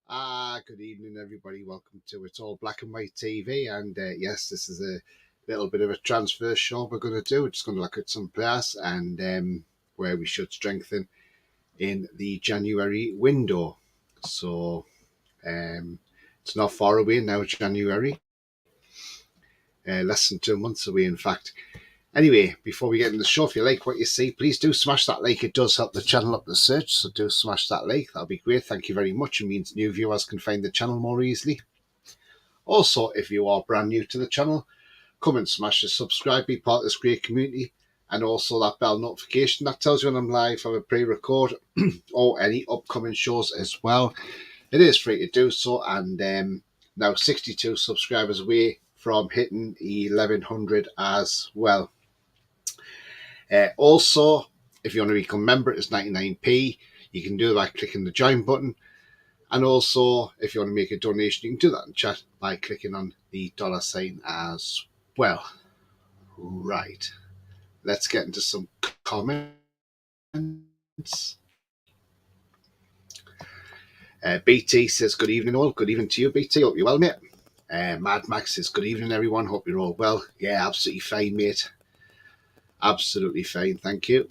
Good evening, everybody. Welcome to It's All Black and White TV. And yes, this is a little bit of a transfer show we're going to do. We're just going to look at some players and where we should strengthen in the January window. So it's not far away now, January. Less than 2 months away, in fact. Anyway, before we get into the show, if you like what you see, please do smash that like. It does help the channel up the search, so do smash that like. That'll be great. Thank you very much. It means new viewers can find the channel more easily. Also, if you are brand new to the channel, come and smash the subscribe, be part of this great community, and also that bell notification that tells you when I'm live, have a pre-record, or any upcoming shows as well. It is free to do so, and now 62 subscribers away from hitting 1100 as well. Also, if you want to become a member, it's 99p. You can do that by clicking the join button. And also, if you want to make a donation, you can do that in chat by clicking on the $sign as well. Right. Let's get into some comments. BT says, good evening all. Good evening to you, BT. Hope you're well, mate. Mad Max says, good evening, everyone. Hope you're all well. Yeah, absolutely fine, mate. Absolutely fine, thank you.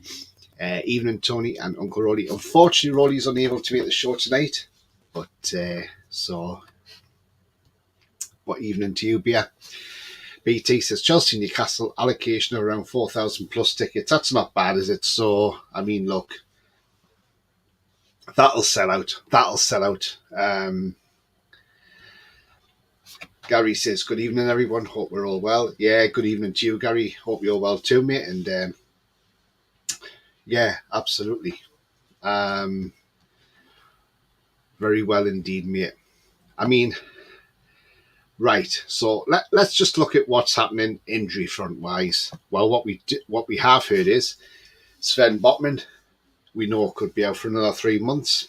Evening, Tony and Uncle Roly. Unfortunately, Roly's unable to make the show tonight, but what evening to you, Beer? BT says Chelsea Newcastle allocation of around 4,000 plus tickets. That's not bad, is it? So, I mean, look, that'll sell out. That'll sell out. Gary says, good evening, everyone. Hope we're all well. Yeah, good evening to you, Gary. Hope you're well too, mate. And yeah, absolutely. Very well indeed, mate. I mean, right. So let's just look at what's happening injury front wise. Well, what we have heard is Sven Botman, we know, could be out for another 3 months.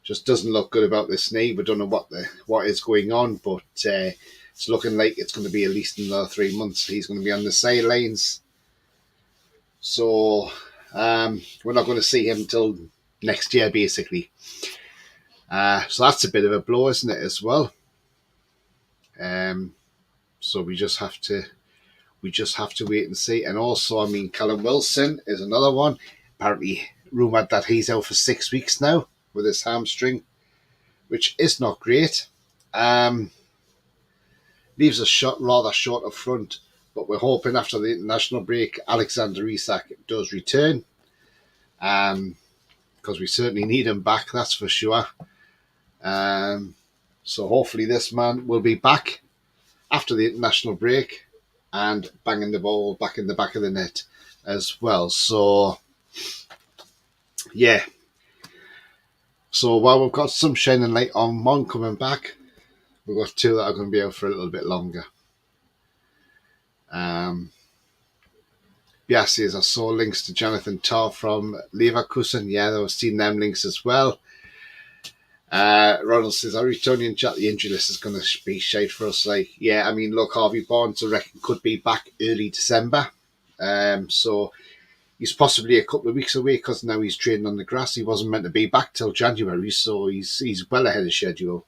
Just doesn't look good about this knee. We don't know what is going on, but it's looking like it's going to be at least another 3 months. He's going to be on the sidelines. So we're not going to see him until next year, basically. So that's a bit of a blow, isn't it, as well? So we just have to wait and see. And also, I mean, Callum Wilson is another one. Apparently, rumoured that he's out for 6 weeks now with his hamstring, which is not great. Leaves us rather short up front, but we're hoping after the international break, Alexander Isak does return, because we certainly need him back, that's for sure. So hopefully this man will be back after the international break and banging the ball back in the back of the net as well. So, yeah. So while we've got some shining light on one coming back, we've got two that are going to be out for a little bit longer. Biassi, I saw links to Jonathan Tah from Leverkusen. Yeah, I was seeing them links as well. Ronald says, are you Tony and chat? The injury list is going to be shite for us. Like, yeah, I mean, look, Harvey Barnes, I reckon, could be back early December. So he's possibly a couple of weeks away because now he's training on the grass. He wasn't meant to be back till January, so he's well ahead of schedule.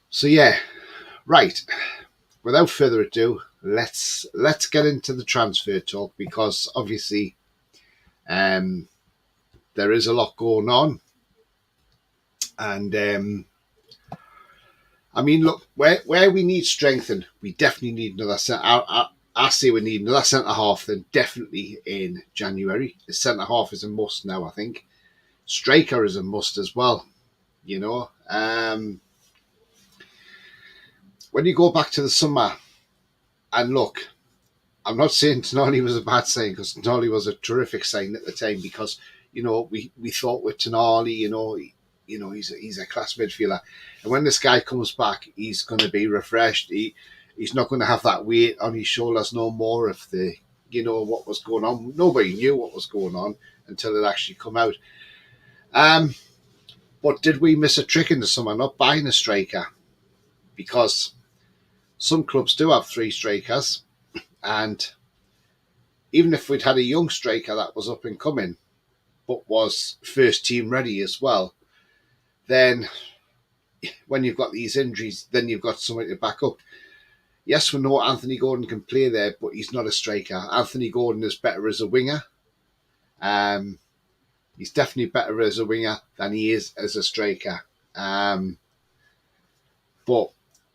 So yeah, right. Without further ado, let's get into the transfer talk, because obviously there is a lot going on. And I mean, look, where we need strengthening, we definitely need another centre. I say we need another centre half, then definitely in January. The centre half is a must now, I think. Striker is a must as well, you know. When you go back to the summer, and look, I'm not saying Tonali was a bad sign, because Tonali was a terrific sign at the time, because, you know, we thought with Tonali, you know, he's a class midfielder. And when this guy comes back, he's going to be refreshed. He's not going to have that weight on his shoulders no more of the, you know, what was going on. Nobody knew what was going on until it actually come out. But did we miss a trick in the summer not buying a striker? Because some clubs do have 3 strikers, and even if we'd had a young striker that was up and coming, but was first team ready as well, then when you've got these injuries, then you've got somebody to back up. Yes, we know Anthony Gordon can play there, but he's not a striker. Anthony Gordon is better as a winger. He's definitely better as a winger than he is as a striker. But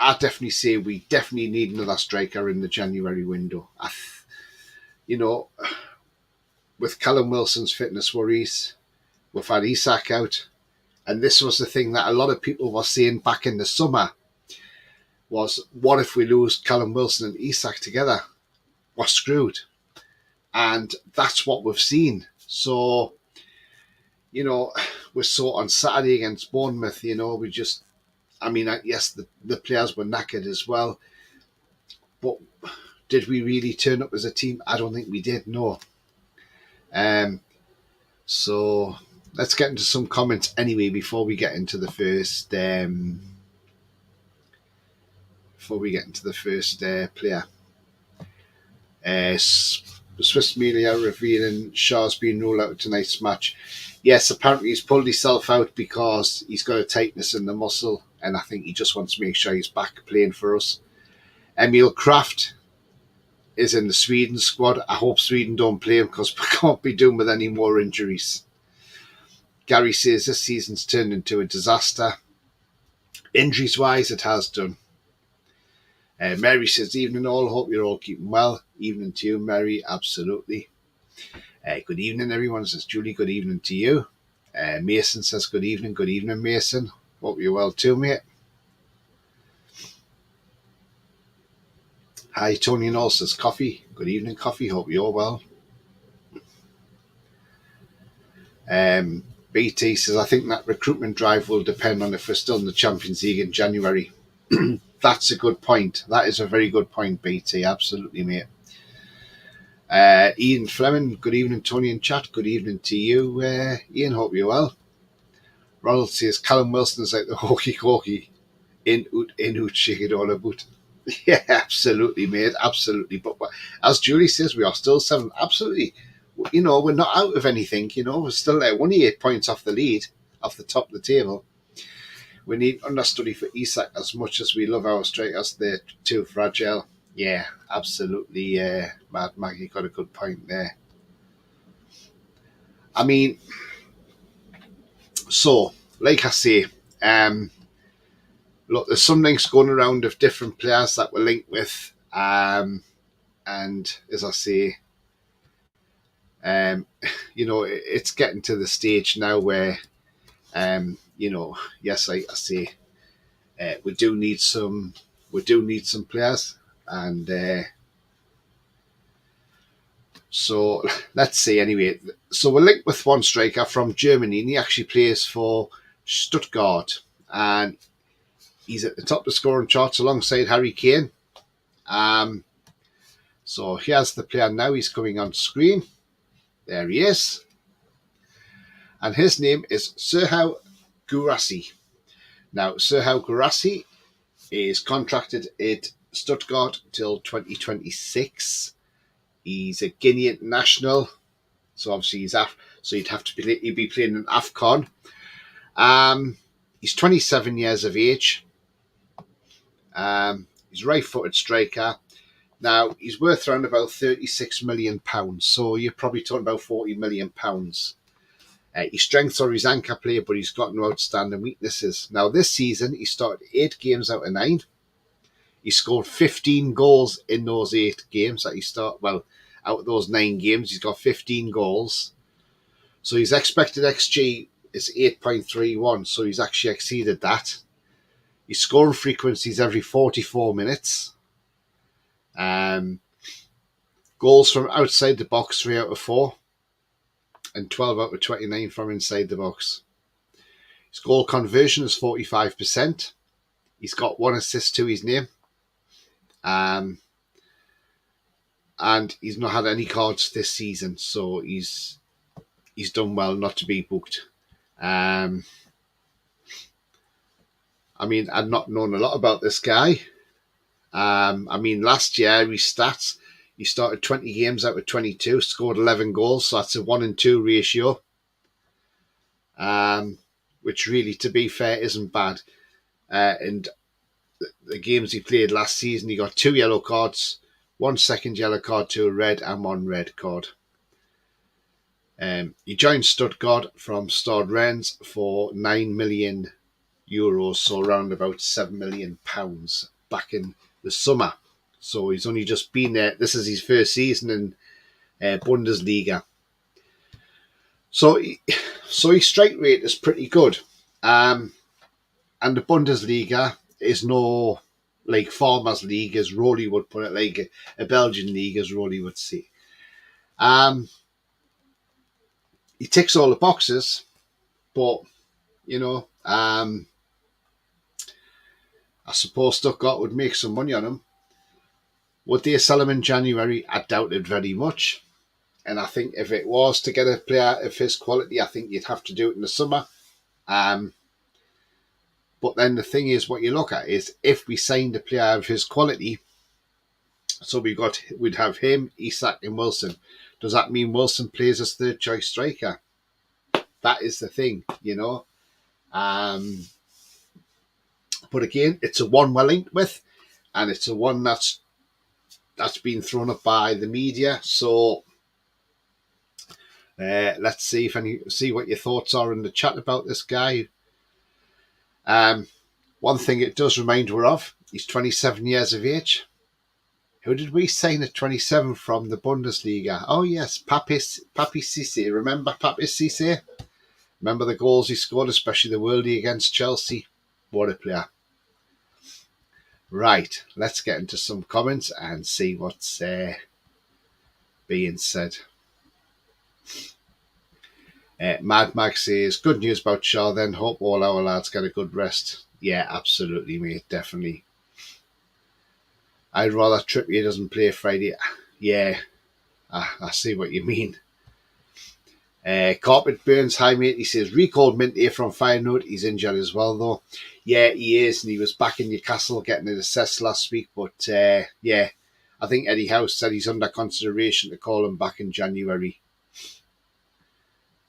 I definitely say we definitely need another striker in the January window. With Callum Wilson's fitness worries, we've had Isak out. And this was the thing that a lot of people were saying back in the summer was, what if we lose Callum Wilson and Isak together? We're screwed. And that's what we've seen. So, we saw on Saturday against Bournemouth, yes, the players were knackered as well. But did we really turn up as a team? I don't think we did, no. So let's get into some comments anyway before we get into the first player. Swiss media revealing Shaw's been ruled out of tonight's match. Yes, apparently he's pulled himself out because he's got a tightness in the muscle, and I think he just wants to make sure he's back playing for us. Emil Kraft is in the Sweden squad. I hope Sweden don't play him because we can't be doing with any more injuries. Gary says this season's turned into a disaster. Injuries-wise, it has done. Mary says, evening all, hope you're all keeping well. Evening to you, Mary, absolutely. Good evening, everyone, says Julie, good evening to you. Mason says, good evening, Mason. Hope you're well too, mate. Hi, Tony and all says, Coffee, good evening, Coffee, hope you're well. BT says, I think that recruitment drive will depend on if we're still in the Champions League in January. That's a good point. That is a very good point, BT. Absolutely, mate. Ian Fleming, good evening, Tony and chat. Good evening to you, Ian. Hope you're well. Ronald says, Callum Wilson is like the hokey-cokey. In out, shake it all about. Yeah, absolutely, mate. Absolutely. But as Julie says, we are still 7. Absolutely. We're not out of anything. We're still there. Only 8 points off the lead, off the top of the table. We need understudy for Isak as much as we love our strikers. They're too fragile. Yeah, absolutely. Mad Maggie got a good point there. I mean, so, like I say, look, there's some links going around of different players that we're linked with. And as I say, it's getting to the stage now where, yes, like I say, we do need some players, and so let's see. Anyway, so we're linked with one striker from Germany, and he actually plays for Stuttgart, and he's at the top of the scoring charts alongside Harry Kane. So here's the player now. He's coming on screen. There he is, and his name is Serhou Guirassy. Now, Serhou Guirassy is contracted at Stuttgart till 2026. He's a Guinean national, so obviously he'd be playing in AFCON. He's 27 years of age. He's a right-footed striker. Now, he's worth around about £36 million, so you're probably talking about £40 million. His strengths are his anchor play, but he's got no outstanding weaknesses. Now, this season, he started 8 games out of 9. He scored 15 goals in those 8 games that he started. Well, out of those 9 games, he's got 15 goals. So his expected XG is 8.31, so he's actually exceeded that. His scoring frequencies every 44 minutes. Goals from outside the box, 3 out of 4. And 12 out of 29 from inside the box. His goal conversion is 45%. He's got 1 assist to his name. And he's not had any cards this season, so he's done well not to be booked. I mean, I've not known a lot about this guy. Last year, his stats, he started 20 games out of 22, scored 11 goals, so that's a 1-2 ratio. which really, to be fair, isn't bad. And the games he played last season, he got 2 yellow cards, 1 second yellow card to a red, and 1 red card. He joined Stuttgart from Stade Rennes for €9 million, so around about £7 million back in the summer. So he's only just been there. This is his first season in Bundesliga. So his strike rate is pretty good. And the Bundesliga is no like Farmers League, as Roly would put it, like a Belgian league, as Roly would say. He ticks all the boxes, but I suppose Stuttgart would make some money on him. Would they sell him in January? I doubt it very much. And I think if it was to get a player of his quality, I think you'd have to do it in the summer. But then the thing is, what you look at is if we signed a player of his quality, so we'd have him, Isak, and Wilson. Does that mean Wilson plays as third choice striker? That is the thing, But again, it's a one we're linked with, and it's a one that's been thrown up by the media. So let's see what your thoughts are in the chat about this guy. One thing it does remind her of, he's 27 years of age. Who did we sign at 27 from the Bundesliga? Oh yes, Papi Cisse. Remember Papi Cisse? Remember the goals he scored, especially the worldie against Chelsea? What a player. Right, let's get into some comments and see what's being said. Mad Max says, good news about Shaw then. Hope all our lads get a good rest. Yeah, absolutely, mate. Definitely. I'd rather Trippier doesn't play Friday. Yeah, I see what you mean. Carpet Burns, hi mate. He says, recalled Minty from Feyenoord. He's injured as well, though. Yeah, he is, and he was back in Newcastle getting it assessed last week. But yeah, I think Eddie Howe said he's under consideration to call him back in January.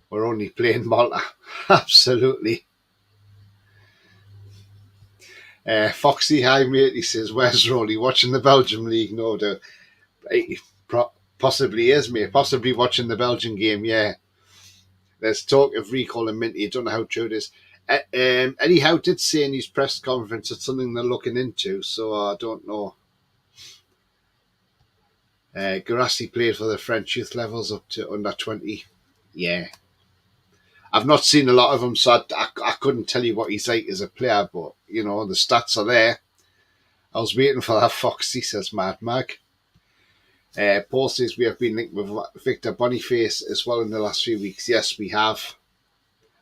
We're only playing Malta. Absolutely. Foxy, hi mate. He says, where's Roly? Watching the Belgium League? No doubt. Possibly is, mate. Possibly watching the Belgian game, yeah. There's talk of recalling Minty. I don't know how true it is. Eddie Howe did say in his press conference it's something they're looking into, so I don't know. Guirassy played for the French youth levels up to under 20. Yeah. I've not seen a lot of him, so I couldn't tell you what he's like as a player, but, the stats are there. I was waiting for that Foxy, says Mad Mag. Paul says we have been linked with Victor Boniface as well in the last few weeks. Yes, we have.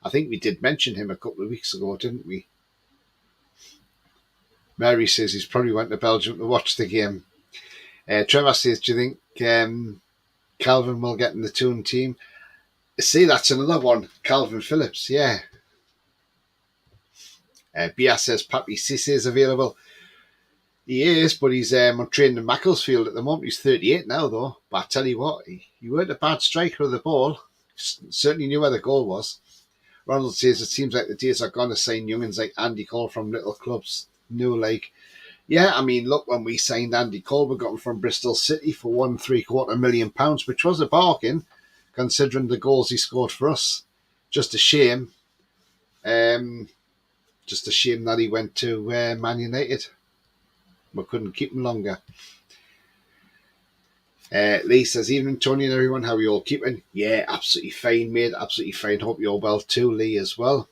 I think we did mention him a couple of weeks ago, didn't we? Mary says he's probably went to Belgium to watch the game. Trevor says, do you think Calvin will get in the Toon team? See, that's another one. Calvin Phillips, yeah. Bia says Papi Cisse is available. He is, but he's on training in Macclesfield at the moment. He's 38 now, though. But I tell you what, he weren't a bad striker of the ball. Certainly knew where the goal was. Ronald says it seems like the days are gone to sign youngins like Andy Cole from little clubs. Yeah, I mean, look, when we signed Andy Cole, we got him from Bristol City for £1.75 million, which was a bargain, considering the goals he scored for us. Just a shame. Just a shame that he went to Man United. We couldn't keep him longer. Lee says, evening Tony and everyone, how are you all keeping? Yeah, absolutely fine, mate. Absolutely fine. Hope you're well too, Lee, as well.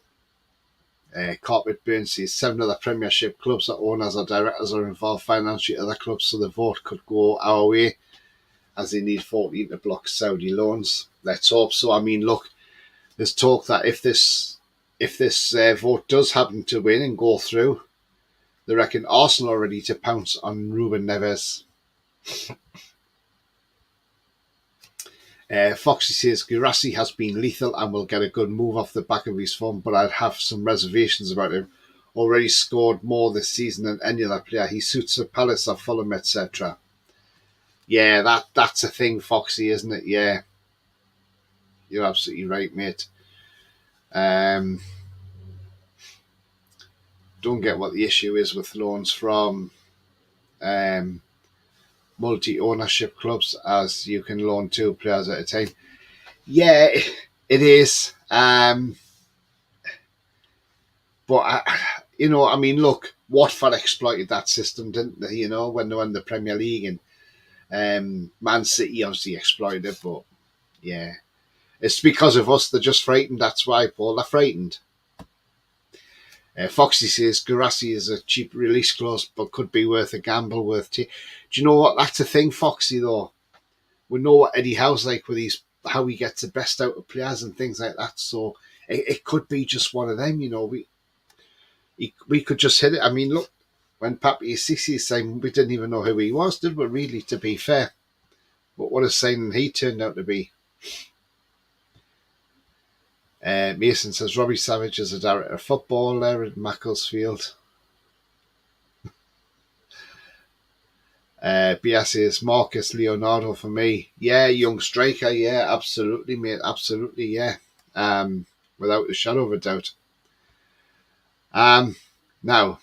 Carpet Burns says 7 other Premiership clubs that owners or directors are involved financially other clubs, so the vote could go our way as they need 14 to block Saudi loans. Let's hope so. I mean, look, there's talk that if this vote does happen to win and go through, they reckon Arsenal are ready to pounce on Ruben Neves. Foxy says Guirassy has been lethal and will get a good move off the back of his form, but I'd have some reservations about him. Already scored more this season than any other player. He suits a Palace or Fulham, etc. Yeah, that's a thing, Foxy, isn't it? Yeah. You're absolutely right, mate. Um, don't get what the issue is with loans from um, multi-ownership clubs, as you can loan 2 players at a time. Yeah, it is. But I mean, look, Watford exploited that system, didn't they? When they won the Premier League, and Man City obviously exploited it. But yeah, it's because of us. They're just frightened. That's why, Paul. They're frightened. Foxy says Garassi is a cheap release clause, but could be worth a gamble. Do you know what? That's a thing, Foxy. Though we know what Eddie Howe's like with how he gets the best out of players and things like that. So it could be just one of them. We could just hit it. I mean, look, when Papi Sissi saying we didn't even know who he was, did we? Really, to be fair, but what a signing he turned out to be. Mason says Robbie Savage is a director of football there at Macclesfield. BS says Marcus Leonardo for me. Yeah, young striker. Yeah, absolutely, mate. Absolutely, yeah. Without a shadow of a doubt. Now,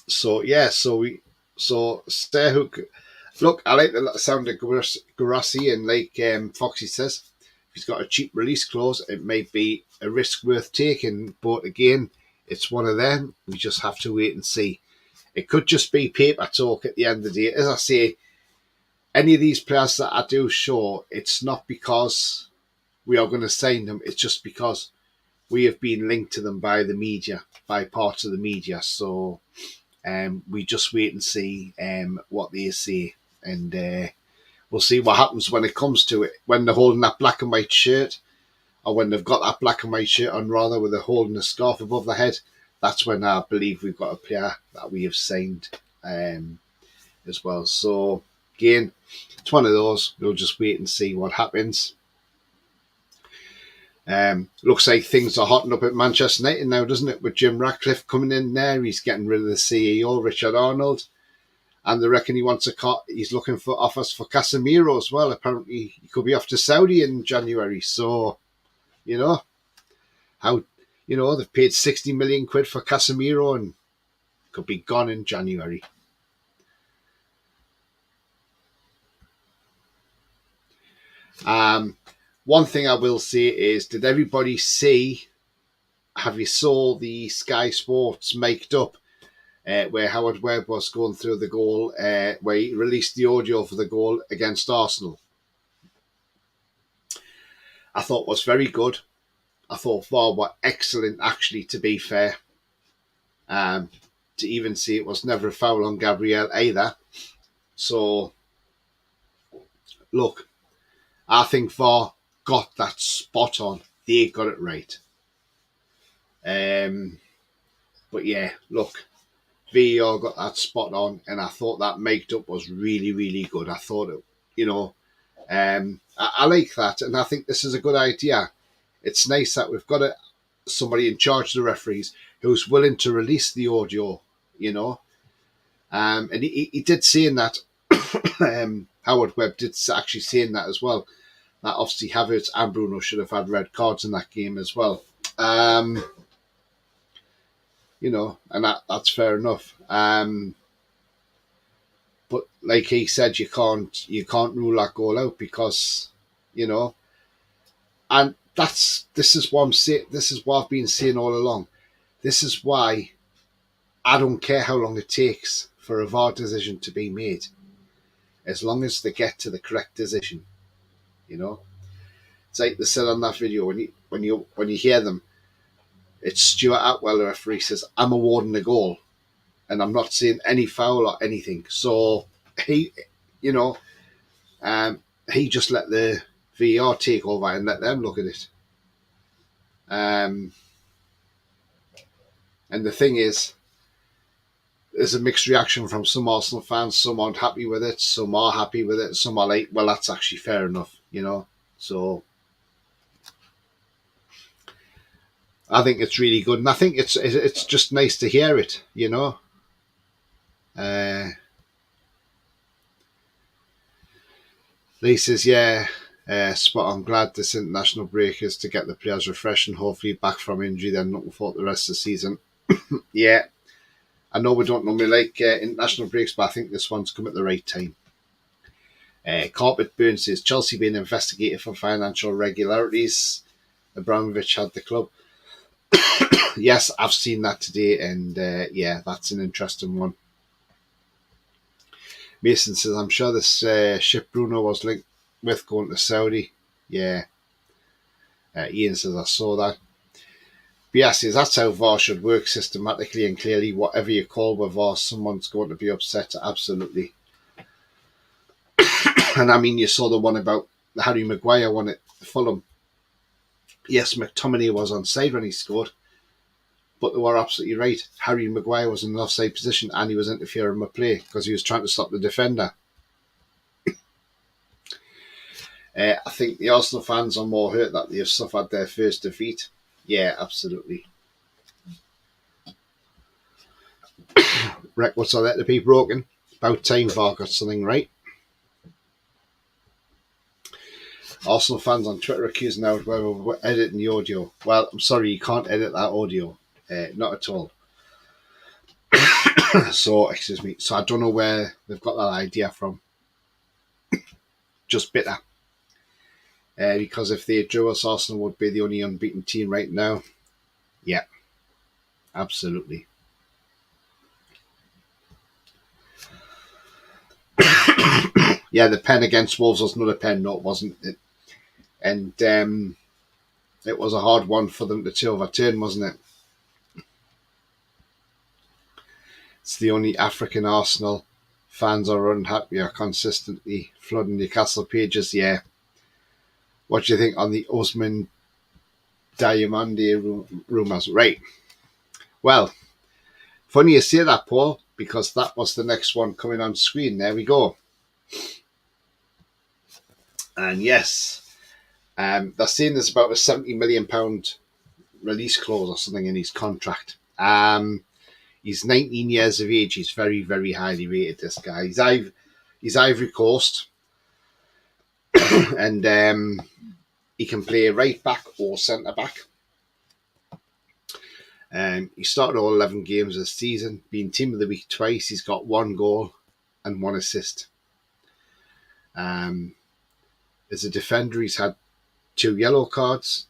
so Stairhook. Look, I like the sound of Garassi, and like Foxy says, if he's got a cheap release clause, it may be a risk worth taking. But again, it's one of them. We just have to wait and see. It could just be paper talk at the end of the day. As I say, any of these players that I do show, it's not because we are going to sign them. It's just because we have been linked to them by the media, by parts of the media. So we just wait and see what they say. And we'll see what happens when it comes to it. When they're holding that black and white shirt, or when they've got that black and white shirt on, rather, with they're holding a scarf above their head, that's when I believe we've got a player that we have signed as well. So, again, it's one of those. We'll just wait and see what happens. Looks like things are hotting up at Manchester United now, doesn't it? With Jim Ratcliffe coming in there, he's getting rid of the CEO, Richard Arnold, and they reckon he's looking for offers for Casemiro as well. Apparently, he could be off to Saudi in January. So, they've paid 60 million quid for Casemiro and could be gone in January. One thing I will say is, did everybody have you saw the Sky Sports mic'd up where Howard Webb was going through the goal, where he released the audio for the goal against Arsenal? I thought was very good. I thought VAR were excellent, actually, to be fair. To even see it was never a foul on Gabriel either. So, look, I think VAR got that spot on. They got it right. But yeah, look, VAR got that spot on, and I thought that mic'd up was really, really good. I thought it, I like that, and I think this is a good idea. It's nice that we've got somebody in charge of the referees who's willing to release the audio, and he did say in that, Howard Webb did actually say in that as well, that obviously Havertz and Bruno should have had red cards in that game as well. And that's fair enough. But like he said, you can't rule that goal out because, and this is what I'm saying. This is what I've been saying all along. This is why I don't care how long it takes for a VAR decision to be made, as long as they get to the correct decision. It's like they said on that video, when you hear them, it's Stuart Atwell, the referee, says, "I'm awarding the goal, and I'm not seeing any foul or anything." So he just let the VAR take over and let them look at it. And the thing is, there's a mixed reaction from some Arsenal fans. Some aren't happy with it. Some are happy with it. Some are like, well, that's actually fair enough, So I think it's really good, and I think it's just nice to hear it, Lee says, yeah, Spot on. Glad this international break is to get the players refreshed and hopefully back from injury, then looking forward to the rest of the season. Yeah, I know we don't normally like international breaks, but I think this one's come at the right time. Carpet Burns says Chelsea being investigated for financial irregularities. Abramovich had the club. Yes, I've seen that today, and yeah, that's an interesting one. Mason says, I'm sure this ship Bruno was linked with going to Saudi. Yeah. Ian says, I saw that. But yeah, says, that's how VAR should work systematically and clearly. Whatever you call with VAR, someone's going to be upset. Absolutely. And I mean, you saw the one about Harry Maguire won it, Fulham. Yes, McTominay was onside when he scored, but they were absolutely right. Harry Maguire was in an offside position and he was interfering with play because he was trying to stop the defender. I think the Arsenal fans are more hurt that they have suffered their first defeat. Yeah, absolutely. Records are there to be broken. About time VAR got something right. Arsenal fans on Twitter accusing now of whether we're editing the audio. Well, I'm sorry, you can't edit that audio. Not at all. So, excuse me. So I don't know where they've got that idea from. Just bitter. Because if they drew us, Arsenal would be the only unbeaten team right now. Yeah, absolutely. Yeah, the pen against Wolves was not a pen note, wasn't it? And it was a hard one for them to overturn, wasn't it? It's the only African Arsenal fans are unhappy are consistently flooding Newcastle pages. Yeah. What do you think on the Osman Diamande rumours? Right. Well, funny you say that, Paul, because that was the next one coming on screen. There we go. And yes, they're saying there's about a £70 million release clause or something in his contract. He's 19 years of age. He's very, very highly rated, this guy. He's Ivory Coast. And he can play right back or centre back. He started all 11 games this season, being team of the week twice. He's got 1 goal and 1 assist. As a defender, he's had 2 yellow cards.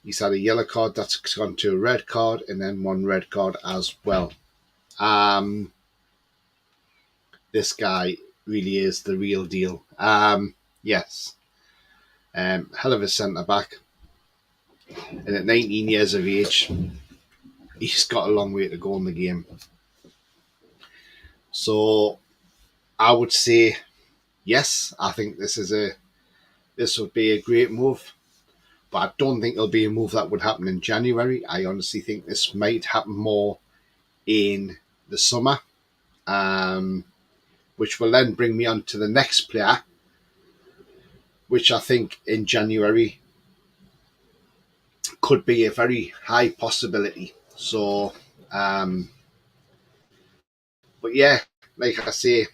He's had a yellow card that's gone to a red card and then 1 red card as well. This guy really is the real deal. Yes. Hell of a centre-back. And at 19 years of age, he's got a long way to go in the game. So I would say, yes, I think this would be a great move. But I don't think it'll be a move that would happen in January. I honestly think this might happen more in the summer, which will then bring me on to the next player, which I think in January could be a very high possibility. So, but yeah, like I say,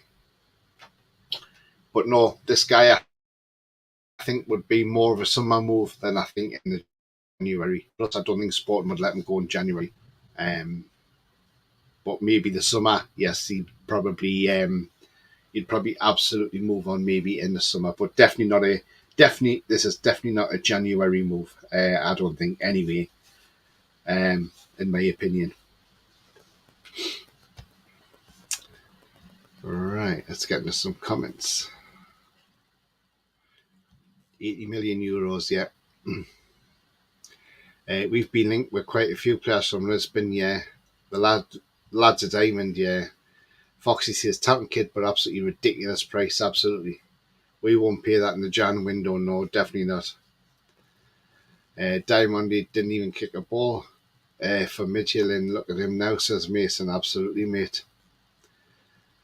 but no, this guy I think would be more of a summer move than I think in the January. Plus, I don't think Sporting would let him go in January. But maybe the summer, yes, he'd probably absolutely move on maybe in the summer, but this is definitely not a January move. I don't think anyway. In my opinion. Right, let's get into some comments. 80 million euros, yeah. We've been linked with quite a few players from Lisbon, yeah. The lads of Diamond, yeah. Foxy says, talented kid, but absolutely ridiculous price, absolutely. We won't pay that in the Jan window, no, definitely not. Diamond didn't even kick a ball for Midtjylland. Look at him now, says Mason, absolutely, mate.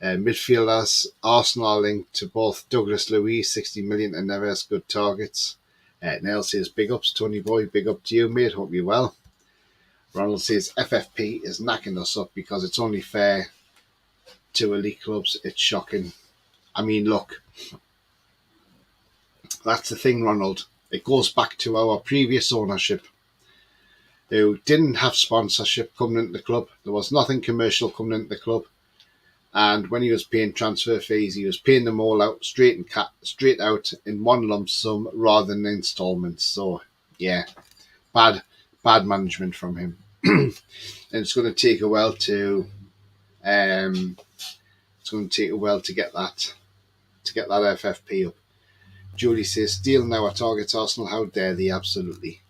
Midfielders, Arsenal are linked to both Douglas Luiz, 60 million, and Neves, good targets. Neil says, big ups, Tony Boy, big up to you, mate, hope you're well. Ronald says, FFP is knacking us up because it's only fair to elite clubs. It's shocking. I mean, look, That's the thing, Ronald. It goes back to our previous ownership, who didn't have sponsorship coming into the club. There was nothing commercial coming into the club. And when he was paying transfer fees, he was paying them all out straight out in one lump sum rather than instalments. So yeah, bad management from him. And it's going to take a while to get that FFP up. Julie says, "Steele now targets Arsenal. How dare they?" Absolutely.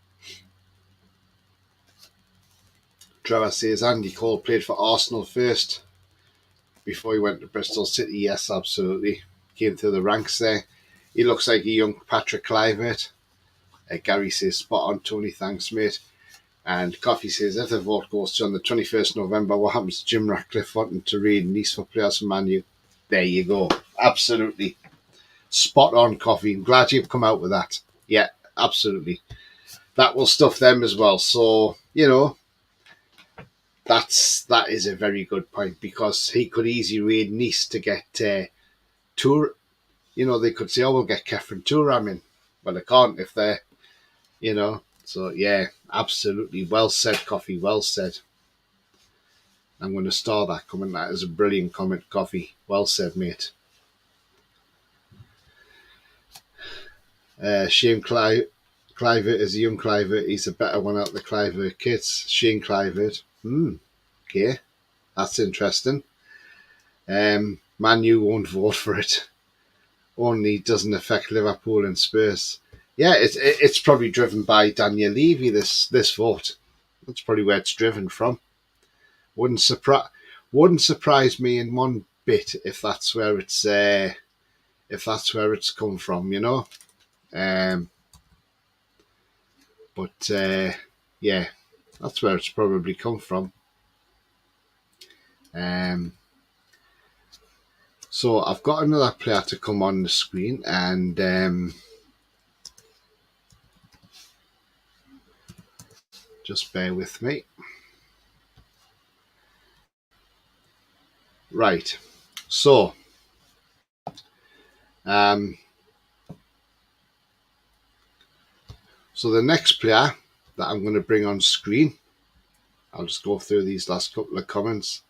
Trevor says, "Andy Cole played for Arsenal first before he went to Bristol City." Yes, absolutely. Came through the ranks there. He looks like a young Patrick Kluivert. Gary says, "Spot on, Tony. Thanks, mate." And Coffee says, "If the vote goes to on the 21st November, what happens to Jim Ratcliffe wanting to read Nice for players from Man U?" There you go. Absolutely. Spot on, Coffee. I'm glad you've come out with that. Yeah, absolutely. That will stuff them as well. So, that is a very good point, because he could easily read Nice to get Tour. They could say, "Oh, we'll get Kefren Turam in." But they can't if they're, So, yeah, absolutely. Well said, Coffee. Well said. I'm going to star that comment. That is a brilliant comment, Coffee. Well said, mate. Shane Kluivert is a young Kluivert. He's a better one out of the Kluivert kids. Shane Kluivert. Okay. That's interesting. Man U won't vote for it. Only doesn't affect Liverpool and Spurs. Yeah, it's probably driven by Daniel Levy, this vote. That's probably where it's driven from. Wouldn't surprise me in one bit if that's where it's come from, But yeah, that's where it's probably come from. So I've got another player to come on the screen, and just bear with me. Right. So the next player that I'm going to bring on screen, I'll just go through these last couple of comments.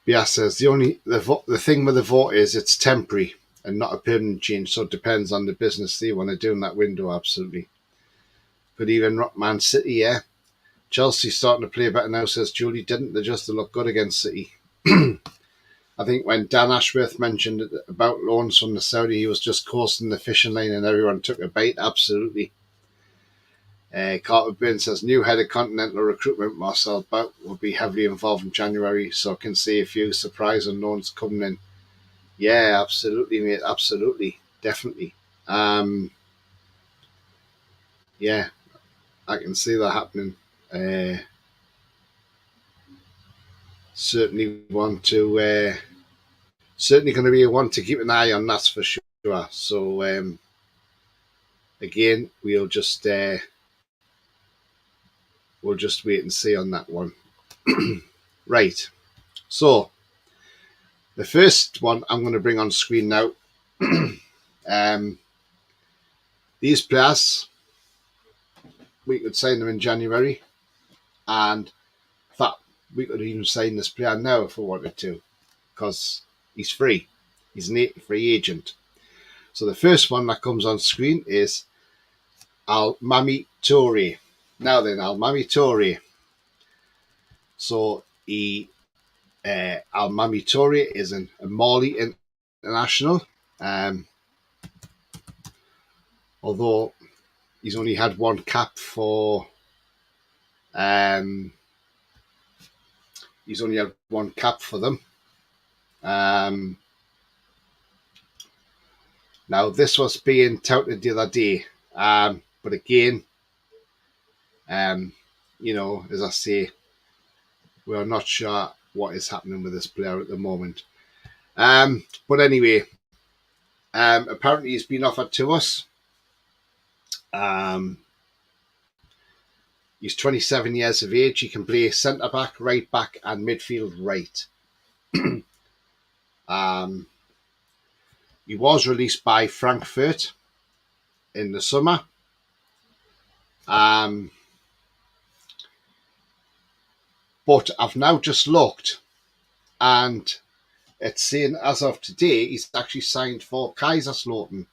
Bias says the thing with the vote is it's temporary and not a permanent change, so it depends on the business they want to do in that window. Absolutely. But even Man City, yeah. Chelsea starting to play better now, says Julie. Didn't they just look good against City? I think when Dan Ashworth mentioned about loans from the Saudi, he was just coasting the fishing line and everyone took a bite. Absolutely. Carter Burns says, new head of continental recruitment, Marcel Bout, will be heavily involved in January, so I can see a few surprise unknowns coming in. Yeah, absolutely, mate. Absolutely. Definitely. Yeah, I can see that happening. Certainly going to be one to keep an eye on, that's for sure. So, again, we'll just wait and see on that one. Right. So, the first one I'm going to bring on screen now. These players, we could sign them in January, and in fact, we could even sign this player now if we wanted to, because he's free. He's a free agent. So the first one that comes on screen is Al-Mami Toure. Now then, Al-Mami Toure. So Al-Mami Toure is a Mali international. Although he's only had one cap for them. Now this was being touted the other day, but again, as I say, we're not sure what is happening with this player at the moment. But anyway, apparently he's been offered to us. Um, he's 27 years of age. He can play centre back, right back, and midfield right. um, he was released by Frankfurt in the summer. But I've now just looked, and it's saying as of today he's actually signed for Kaiserslautern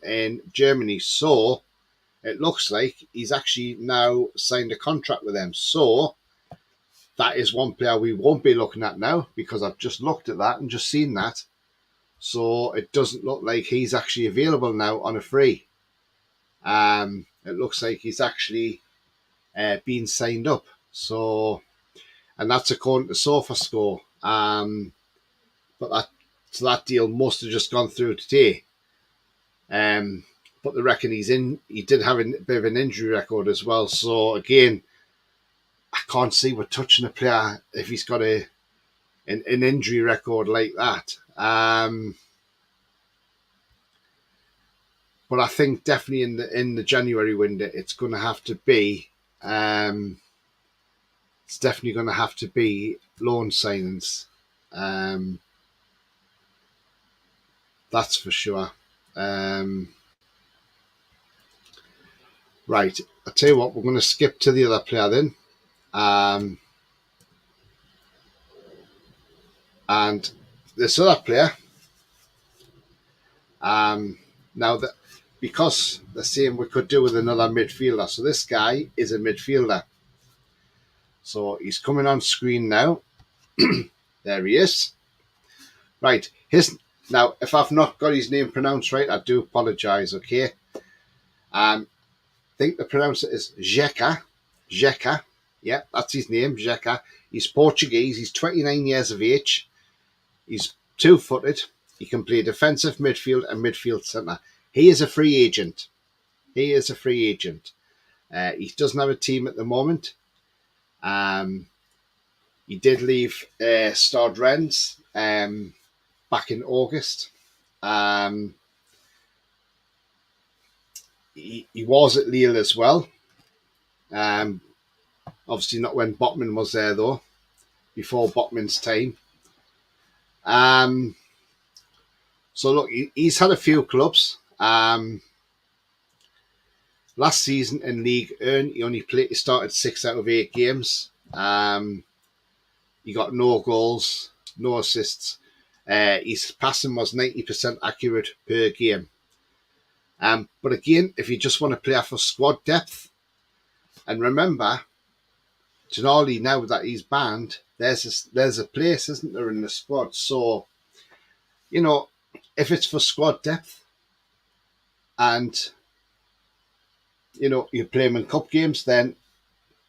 in Germany. So it looks like he's actually now signed a contract with them. So that is one player we won't be looking at now, because I've just looked at that and just seen that. So it doesn't look like he's actually available now on a free. It looks like he's actually been signed up. So, and that's according to SofaScore. But that deal must have just gone through today. But they reckon he's in. He did have a bit of an injury record as well. So again, I can't see we're touching a player if he's got an injury record like that. But I think definitely in the January window, it's going to have to be. It's definitely going to have to be loan signings. That's for sure. Right, I'll tell you what, we're going to skip to the other player then. And this other player, now that because they're saying we could do with another midfielder, so this guy is a midfielder. So he's coming on screen now. There he is. Right, now if I've not got his name pronounced right, I do apologise. Okay, I think the pronounce it is Jeca. Yeah, that's his name, Jeca. He's Portuguese. He's 29 years of age. He's 2-footed. He can play defensive midfield and midfield centre. He is a free agent. He doesn't have a team at the moment. He did leave Stade Rennes back in August. He was at Lille as well. Obviously not when Botman was there though, before Botman's time. So look, he's had a few clubs. Last season in League 1, he started 6 out of 8 games. He got no goals, no assists. His passing was 90% accurate per game. But again, if you just want to play for squad depth, and remember, Tonali, now that he's banned, there's a place, isn't there, in the squad? So, if it's for squad depth and, you play him in cup games, then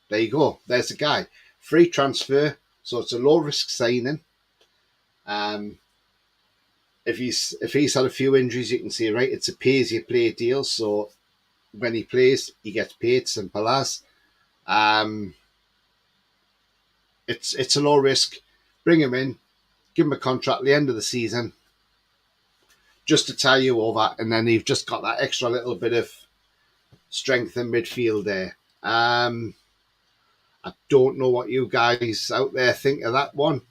there you go. There's a guy. Free transfer, so it's a low-risk signing. If he's had a few injuries, you can see, right, it's a pay-as-you-play deal, so when he plays, he gets paid, simple as. It's a low risk. Bring him in, give him a contract at the end of the season, just to tie you over, and then you've just got that extra little bit of strength in midfield there. I don't know what you guys out there think of that one.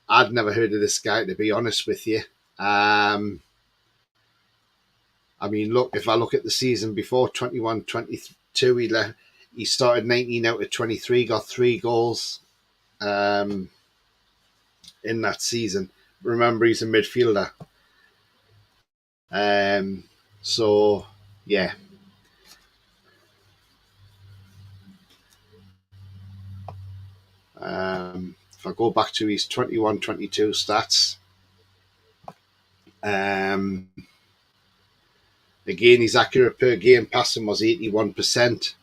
I'd never heard of this guy, to be honest with you. I mean, look, if I look at the season before, 21-22, he started 19 out of 23, got 3 goals in that season. Remember, he's a midfielder. So, yeah. If I go back to his 21-22 stats, again, his accurate per game passing was 81%.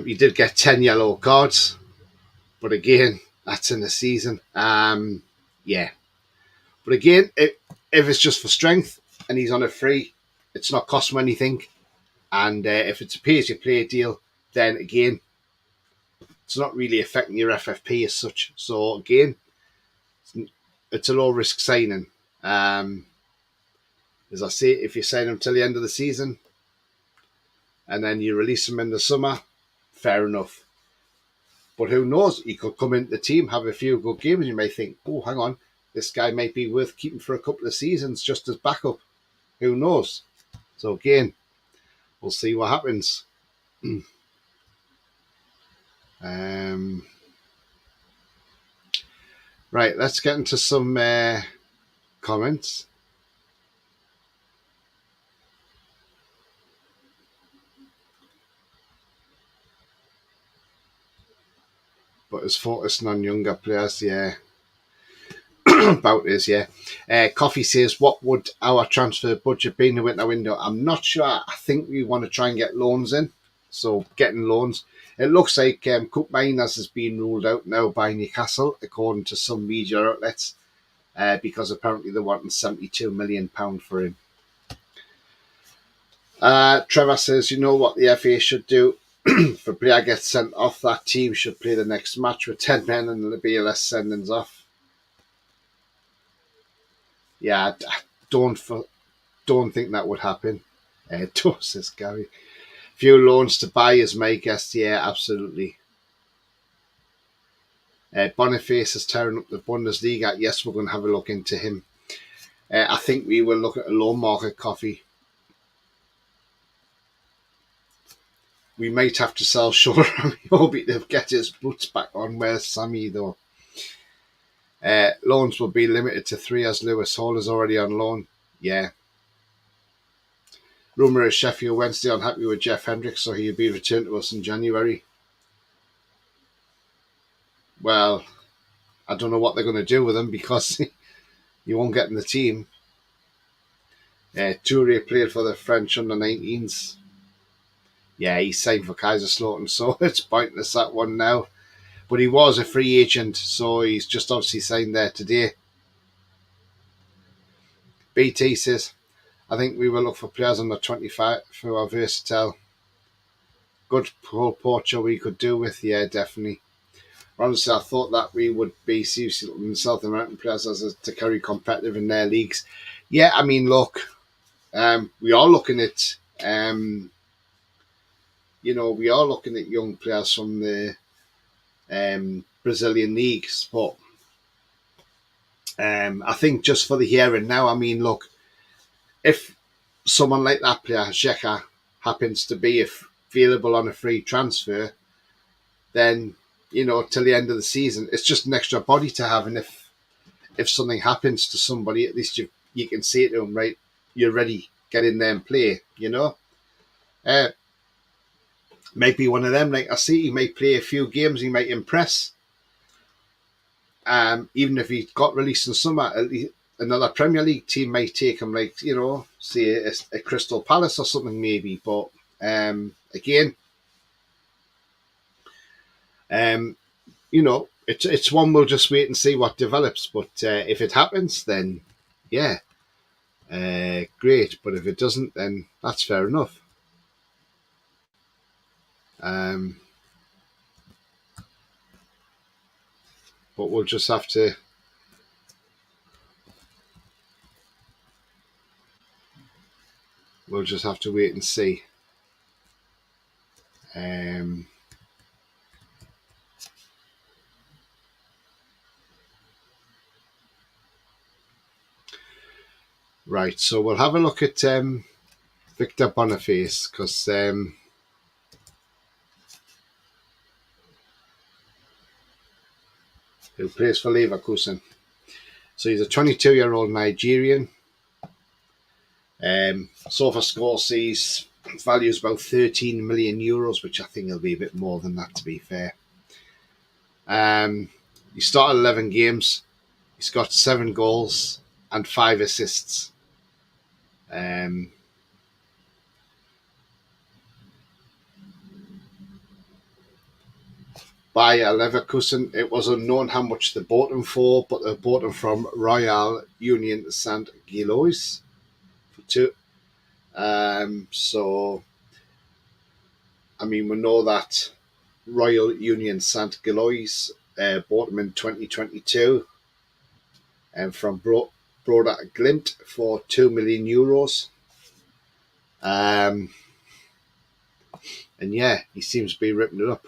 He did get 10 yellow cards, but again, that's in the season. Yeah. But again, if it's just for strength and he's on a free, it's not costing him anything. And if it's a pay-as-you-play deal, then again, it's not really affecting your FFP as such. So again, it's a low-risk signing. As I say, if you sign him till the end of the season and then you release him in the summer, fair enough. But who knows? He could come into the team, have a few good games, and you may think, oh, hang on, this guy might be worth keeping for a couple of seasons just as backup. Who knows? So again, we'll see what happens. Right, let's get into some comments. But it's focusing on younger players, yeah. About this, yeah. Coffee says, what would our transfer budget be in the winter window? I'm not sure. I think we want to try and get loans in. So getting loans. It looks like Cup Miners has been ruled out now by Newcastle, according to some media outlets, because apparently they're wanting £72 million for him. Trevor says, you know what the FA should do? If a player gets sent off, that team should play the next match with 10 men and there'll be less sendings off. Yeah, I don't think that would happen. Does this, Gary? Few loans to buy is my guess. Yeah, absolutely. Boniface is tearing up the Bundesliga. Yes, we're going to have a look into him. I think we will look at a loan market, Coffee. We might have to sell Shore Obi to get his boots back on. Where's Sammy, though? Loans will be limited to 3 as Lewis Hall is already on loan. Yeah. Rumour is Sheffield Wednesday unhappy with Jeff Hendricks, so he'll be returned to us in January. Well, I don't know what they're going to do with him because you won't get in the team. Touré played for the French under-19s. Yeah, he's signed for Kaiserslautern, so it's pointless, that one now. But he was a free agent, so he's just obviously signed there today. BT says, I think we will look for players under 25 who are versatile. Good poacher we could do with, yeah, definitely. Honestly, I thought that we would be seriously South American players to carry competitive in their leagues. Yeah, I mean, look, we are looking at, we are looking at young players from the Brazilian leagues, but I think just for the here and now, I mean, look, if someone like that player, Xhaka, happens to be available on a free transfer, then, till the end of the season, it's just an extra body to have. And if something happens to somebody, at least you can say to them, right, you're ready, get in there and play, Might be one of them, like I see, he might play a few games, he might impress. Even if he got released in summer, at least another Premier League team might take him, like, say a Crystal Palace or something maybe. But again, it's one we'll just wait and see what develops. But if it happens, then yeah, great. But if it doesn't, then that's fair enough. But we'll just have to wait and see. Right, so we'll have a look at Victor Boniface, because who plays for Leverkusen. So he's a 22-year-old Nigerian. SofaScore sees values about 13 million euros, which I think will be a bit more than that, to be fair. He started 11 games. He's got 7 goals and 5 assists. By Leverkusen, it was unknown how much they bought him for, but they bought him from Royal Union Saint Gilloise for 2. So, I mean, we know that Royal Union Saint Gilloise bought him in 2022 from brought at a glint for €2 million. And yeah, he seems to be ripping it up.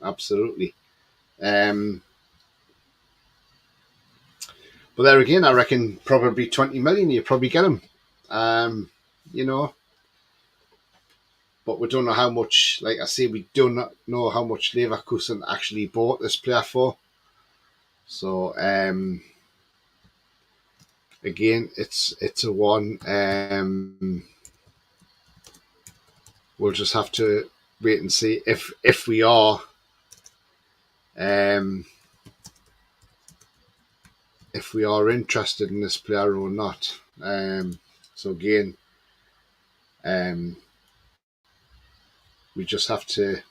Absolutely. But there again, I reckon probably 20 million, you probably get him. You know, but we don't know how much, like I say, we do not know how much Leverkusen actually bought this player for. So, again, it's a one. We'll just have to wait and see if we are interested in this player or not. So again, we just have to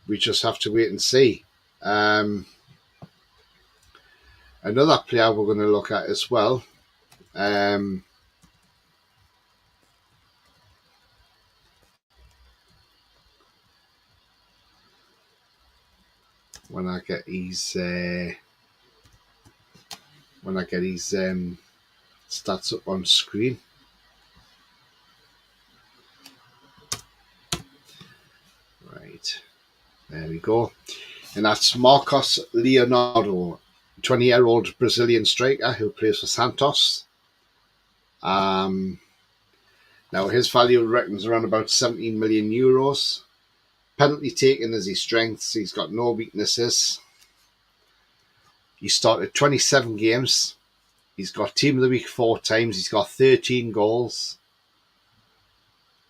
wait and see. Another player we're going to look at as well. When I get his stats up on screen. Right, there we go. And that's Marcos Leonardo, 20-year-old Brazilian striker who plays for Santos. Now his value reckons around about 17 million euros. Penalty taken as his strengths. He's got no weaknesses. He started 27 games. He's got Team of the Week 4 times. He's got 13 goals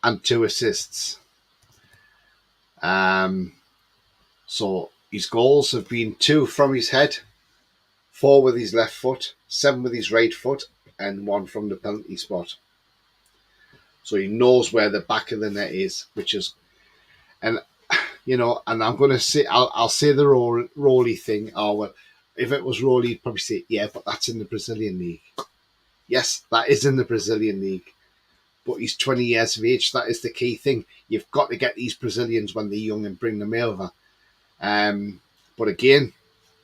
and 2 assists. So his goals have been 2 from his head, 4 with his left foot, 7 with his right foot, and 1 from the penalty spot. So he knows where the back of the net is, which is, and you know, and I'm going to say, I'll say the Roly thing. Oh, well, if it was Roly, he'd probably say, yeah, but that's in the Brazilian league. Yes, that is in the Brazilian league. But he's 20 years of age. That is the key thing. You've got to get these Brazilians when they're young and bring them over. But again,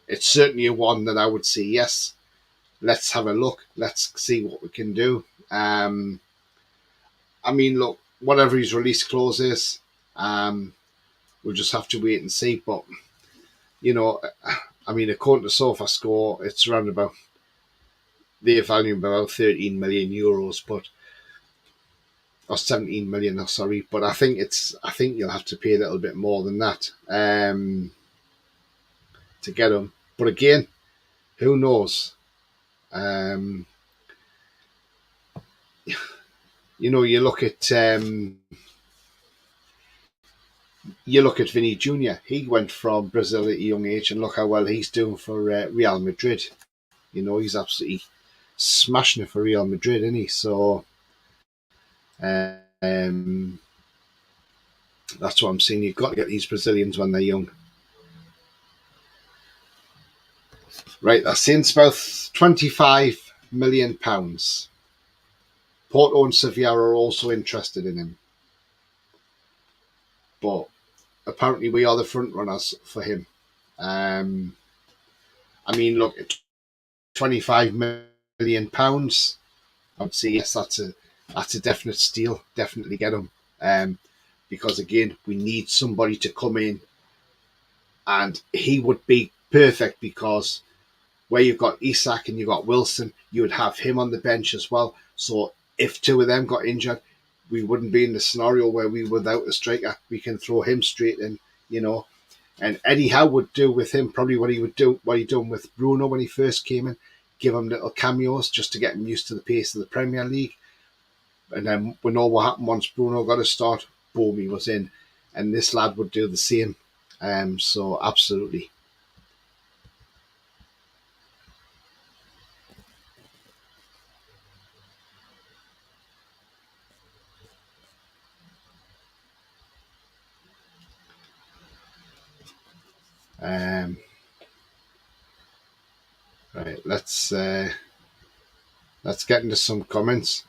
it's certainly a one that I would say, yes, let's have a look. Let's see what we can do. I mean, look, whatever his release clause is, we'll just have to wait and see. But, you know, I mean, according to SofaScore, it's around about, they're valuing about 13 million euros, but, or 17 million, sorry. But I think you'll have to pay a little bit more than that to get him. But again, who knows? You know, you look at Vinny Jr. He went from Brazil at a young age, and look how well he's doing for Real Madrid. You know, he's absolutely smashing it for Real Madrid, isn't he? So that's what I'm saying. You've got to get these Brazilians when they're young. Right, that's saying it's about £25 million. Porto and Sevilla are also interested in him. But apparently we are the front runners for him. I mean, look, at £25 million, I would say yes, that's a definite steal. Definitely get him. Because again, we need somebody to come in, and he would be perfect because where you've got Isak and you've got Wilson, you would have him on the bench as well. So if 2 of them got injured, we wouldn't be in the scenario where we were without a striker. We can throw him straight in, you know. And Eddie Howe would do with him probably what he done with Bruno when he first came in, give him little cameos just to get him used to the pace of the Premier League. And then we know what happened once Bruno got a start, boom, he was in. And this lad would do the same. So absolutely. Right, let's get into some comments.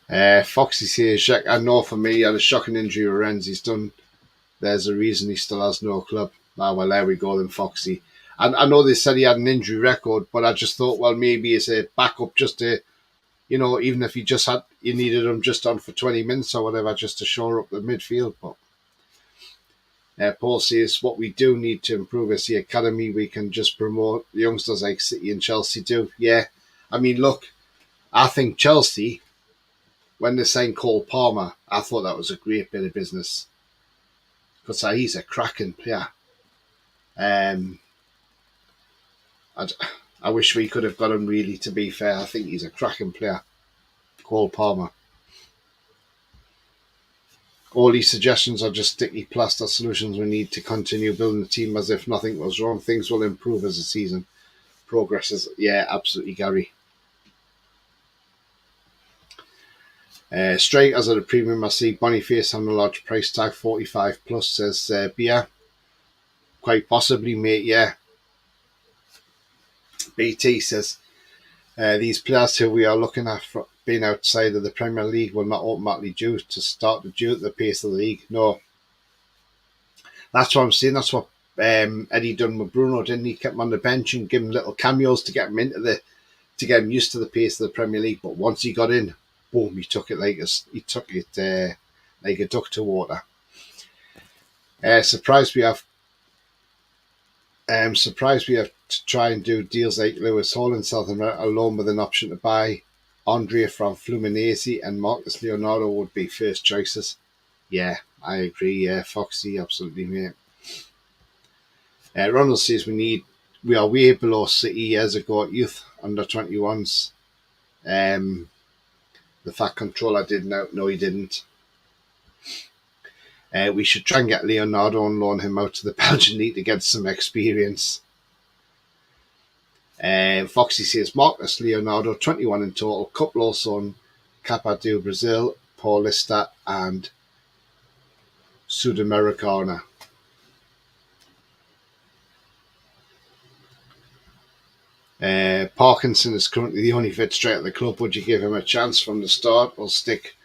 Foxy says, Jack, I know for me, he had a shocking injury with Rennes. He's done. There's a reason he still has no club. Ah, well, there we go then, Foxy. And I know they said he had an injury record, but I just thought, well, maybe as a backup, just to, even if you needed him just on for 20 minutes or whatever, just to shore up the midfield. But Paul says what we do need to improve is the academy. We can just promote youngsters like City and Chelsea do. Yeah, I mean, look, I think Chelsea, when they signed Cole Palmer, I thought that was a great bit of business because he's a cracking player. Um, I, I wish we could have got him, really, to be fair. I think he's a cracking player, Cole Palmer. All these suggestions are just sticky plaster solutions. We need to continue building the team as if nothing was wrong. Things will improve as the season progresses. Yeah, absolutely, Gary. Strikers at a premium. I see Boniface on a large price tag, 45 plus, says Bia. Quite possibly, mate, yeah. BT says these players who we are looking at for being outside of the Premier League will not automatically due to start due at the pace of the league. No, that's what I'm saying. That's what Eddie done with Bruno, didn't he? Kept him on the bench and give him little cameos to get him to get him used to the pace of the Premier League. But once he got in, boom, he took it like a duck to water. Surprised we have to try and do deals like Lewis Hall in South America alone with an option to buy Andrea from Fluminense and Marcus Leonardo would be first choices. Yeah, I agree. Yeah, Foxy, absolutely, mate. Ronald says we are way below City years ago at youth under 21s. The fat controller did no, he didn't. We should try and get Leonardo and loan him out to the Belgian league to get some experience. Foxy says Marcus Leonardo, 21 in total, couple also on Capa do Brazil, Paulista and Sudamericana. Parkinson is currently the only fit straight at the club. Would you give him a chance from the start or stick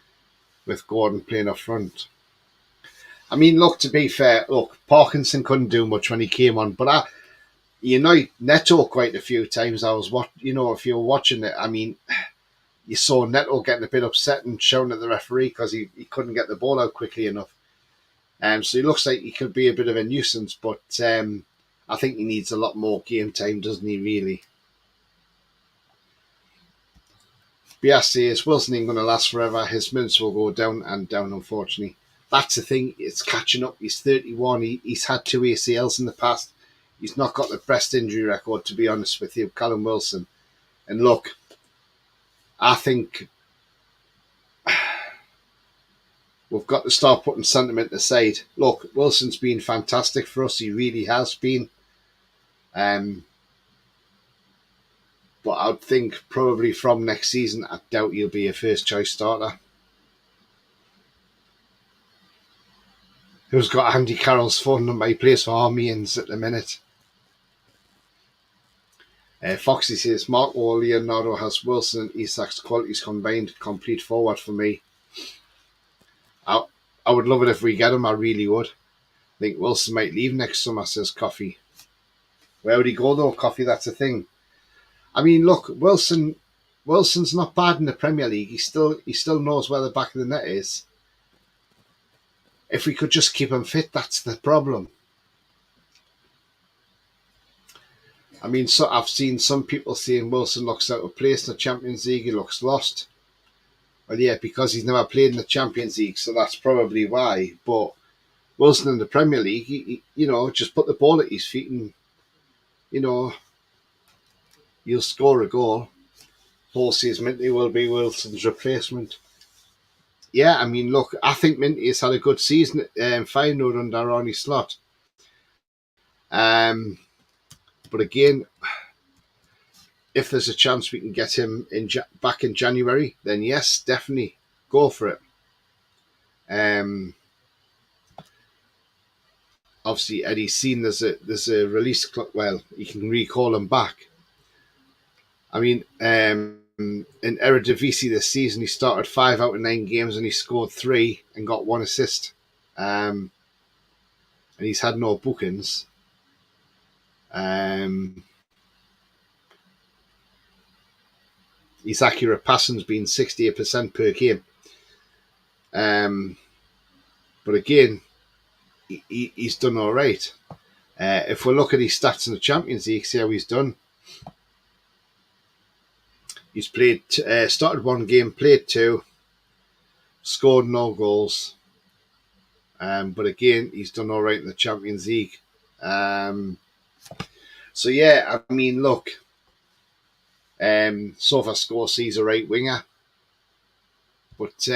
with Gordon playing up front? I mean, look, to be fair, Parkinson couldn't do much when he came on, but Neto quite a few times. If you were watching it, I mean, you saw Neto getting a bit upset and shouting at the referee because he couldn't get the ball out quickly enough. So he looks like he could be a bit of a nuisance, but I think he needs a lot more game time, doesn't he, really? Biassi is Wilson ain't going to last forever. His minutes will go down and down, unfortunately. That's the thing. It's catching up. He's 31. He's had 2 ACLs in the past. He's not got the best injury record, to be honest with you, Callum Wilson. And look, I think we've got to start putting sentiment aside. Look, Wilson's been fantastic for us. He really has been. But I'd think probably from next season, I doubt he'll be a first choice starter. Who's got Andy Carroll's phone number? He plays for Armians at the minute. Foxy says Marco Leonardo has Wilson and Isak's qualities combined. Complete forward for me. I would love it if we get him. I really would. I think Wilson might leave next summer, says Coffee. Where would he go though, Coffee? That's the thing. I mean, look, Wilson's not bad in the Premier League. He still knows where the back of the net is. If we could just keep him fit, that's the problem. I mean, I've seen some people saying Wilson looks out of place in the Champions League. He looks lost. Well, yeah, because he's never played in the Champions League, so that's probably why. But Wilson in the Premier League, he just put the ball at his feet and, he'll score a goal. Paul says Minty will be Wilson's replacement. Yeah, I mean, look, I think Minty has had a good season at Feyenoord under Arne Slot. But again, if there's a chance we can get him back in January, then yes, definitely go for it. Obviously, Eddie's seen there's a release. Well, he can recall him back. I mean, in Eredivisie this season, he started 5 out of 9 games and he scored 3 and got 1 assist. And he's had no bookings. His accurate passing's been 68% per game. But again, he's done all right. If we look at his stats in the Champions League, see how he's done. He's played, started one game, played two, scored no goals. But again, he's done all right in the Champions League. So yeah, I mean, look, SofaScore he's a right winger, but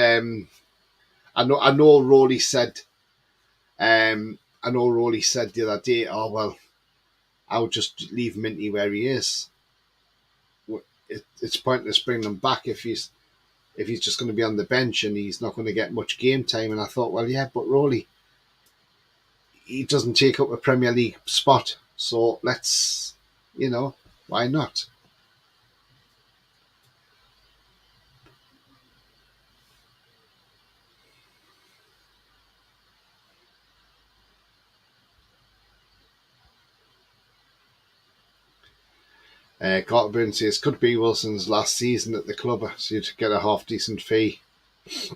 I know Roly said, the other day, oh well, I would just leave Minty where he is. It's pointless bringing him back if he's just going to be on the bench and he's not going to get much game time. And I thought, well, yeah, but Roly, he doesn't take up a Premier League spot, so let's, why not? Carter says, could be Wilson's last season at the club, so you'd get a half decent fee. If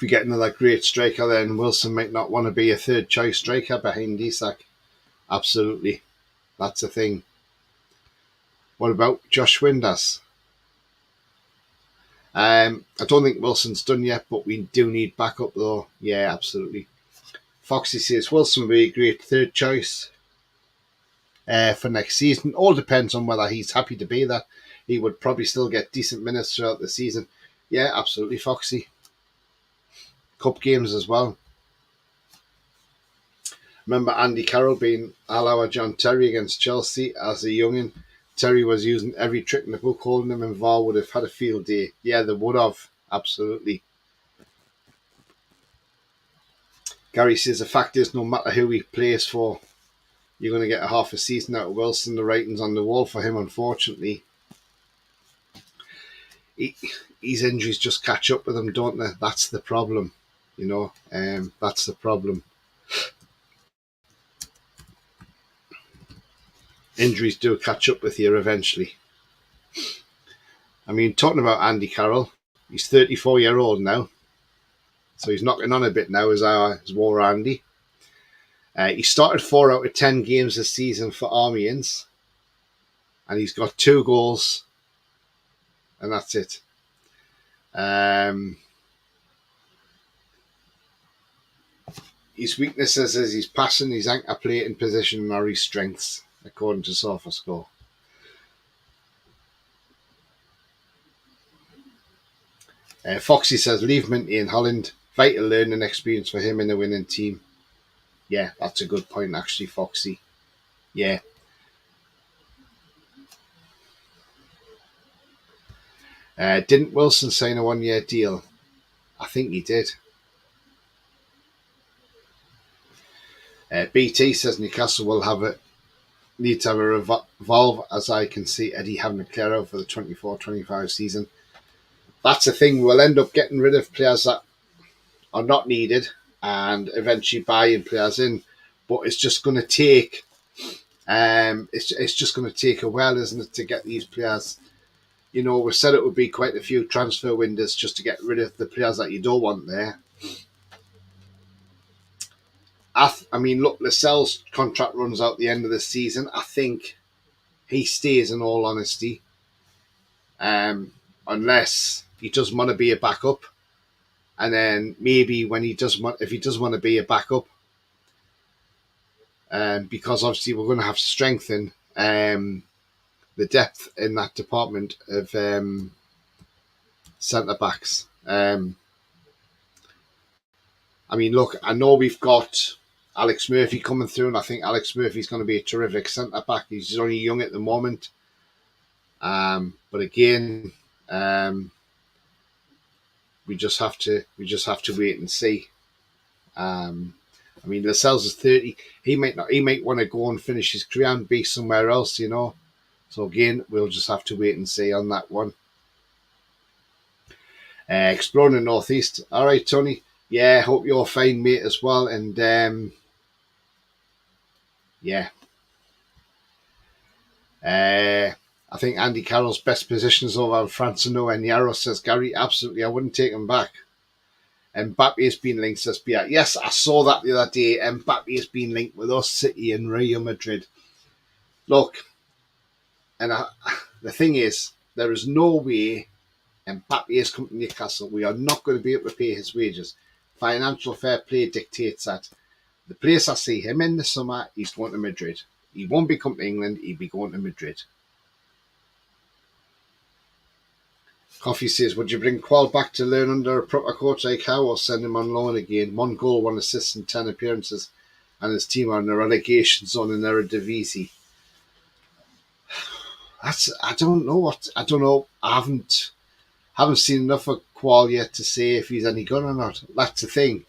we get another great striker, then Wilson might not want to be a third choice striker behind Isak. Absolutely. That's a thing. What about Josh Windass? I don't think Wilson's done yet, but we do need backup though. Yeah, absolutely. Foxy says Wilson will be a great third choice for next season. All depends on whether he's happy to be that. He would probably still get decent minutes throughout the season. Yeah, absolutely, Foxy. Cup games as well. Remember Andy Carroll being our John Terry against Chelsea as a youngin. Terry was using every trick in the book, holding him, and VAR would have had a field day. Yeah, they would have. Absolutely. Gary says the fact is, no matter who he plays for, you're going to get a half a season out of Wilson. The writing's on the wall for him, unfortunately. His injuries just catch up with him, don't they? That's the problem. That's the problem. Injuries do catch up with you eventually. I mean, talking about Andy Carroll, he's 34-year-old now. So he's knocking on a bit now as War Andy. He started 4 out of 10 games this season for Armians. And he's got 2 goals. And that's it. His weaknesses is his passing, his anchor play in position, are his strengths, according to SofaScore. Foxy says, leave Minty in Holland. Vital learning experience for him in a winning team. Yeah, that's a good point, actually, Foxy. Yeah. Didn't Wilson sign a 1-year deal? I think he did. BT says Newcastle will need to have a revolve, as I can see Eddie having a clear out for the 24-25 season. That's the thing. We'll end up getting rid of players that are not needed and eventually buying players in. But it's just going to take, it's just going to take a while, isn't it, to get these players. We said it would be quite a few transfer windows just to get rid of the players that you don't want there. I mean, look, Lascelles' contract runs out the end of the season. I think he stays, in all honesty, unless he doesn't want to be a backup. And then maybe if he does want to be a backup, because obviously we're going to have to strengthen the depth in that department of centre backs. I mean, look, I know we've got Alex Murphy coming through, and I think Alex Murphy's going to be a terrific centre back. He's only young at the moment, but again, we just have to wait and see. I mean, Lascelles is 30. He might want to go and finish his career and be somewhere else, So again, we'll just have to wait and see on that one. Exploring the Northeast. All right, Tony. Yeah, hope you're fine, mate, as well. And Yeah. I think Andy Carroll's best positions over Francino and Yarro, says Gary. Absolutely, I wouldn't take him back. Mbappe has been linked, says Pierre. Yes, I saw that the other day. Mbappe has been linked with us, City and Real Madrid. Look, and the thing is, there is no way Mbappe has come to Newcastle. We are not going to be able to pay his wages. Financial fair play dictates that. The place I see him in the summer, he's going to Madrid. He won't be coming to England, he'll be going to Madrid. Coffee says, would you bring Qual back to learn under a proper coach like Howe, or send him on loan again? 1 goal, 1 assist in 10 appearances, and his team are in the relegation zone in Eredivisie. I don't know. I haven't seen enough of Qual yet to say if he's any good or not. That's the thing.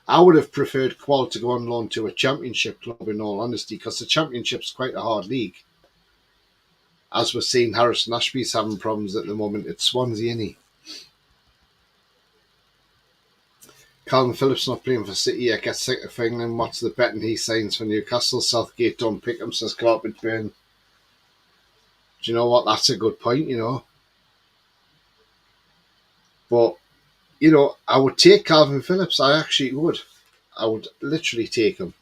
I would have preferred Qual to go on loan to a championship club, in all honesty, because the championship's quite a hard league. As we're seeing, Harrison Ashby's having problems at the moment at Swansea, isn't he? Calvin Phillips not playing for City yet, gets sick of England. What's the betting he signs for Newcastle? Southgate don't pick him, says Carpetburn. Do you know what? That's a good point, you know. But, you know, I would take Calvin Phillips. I actually would. I would literally take him.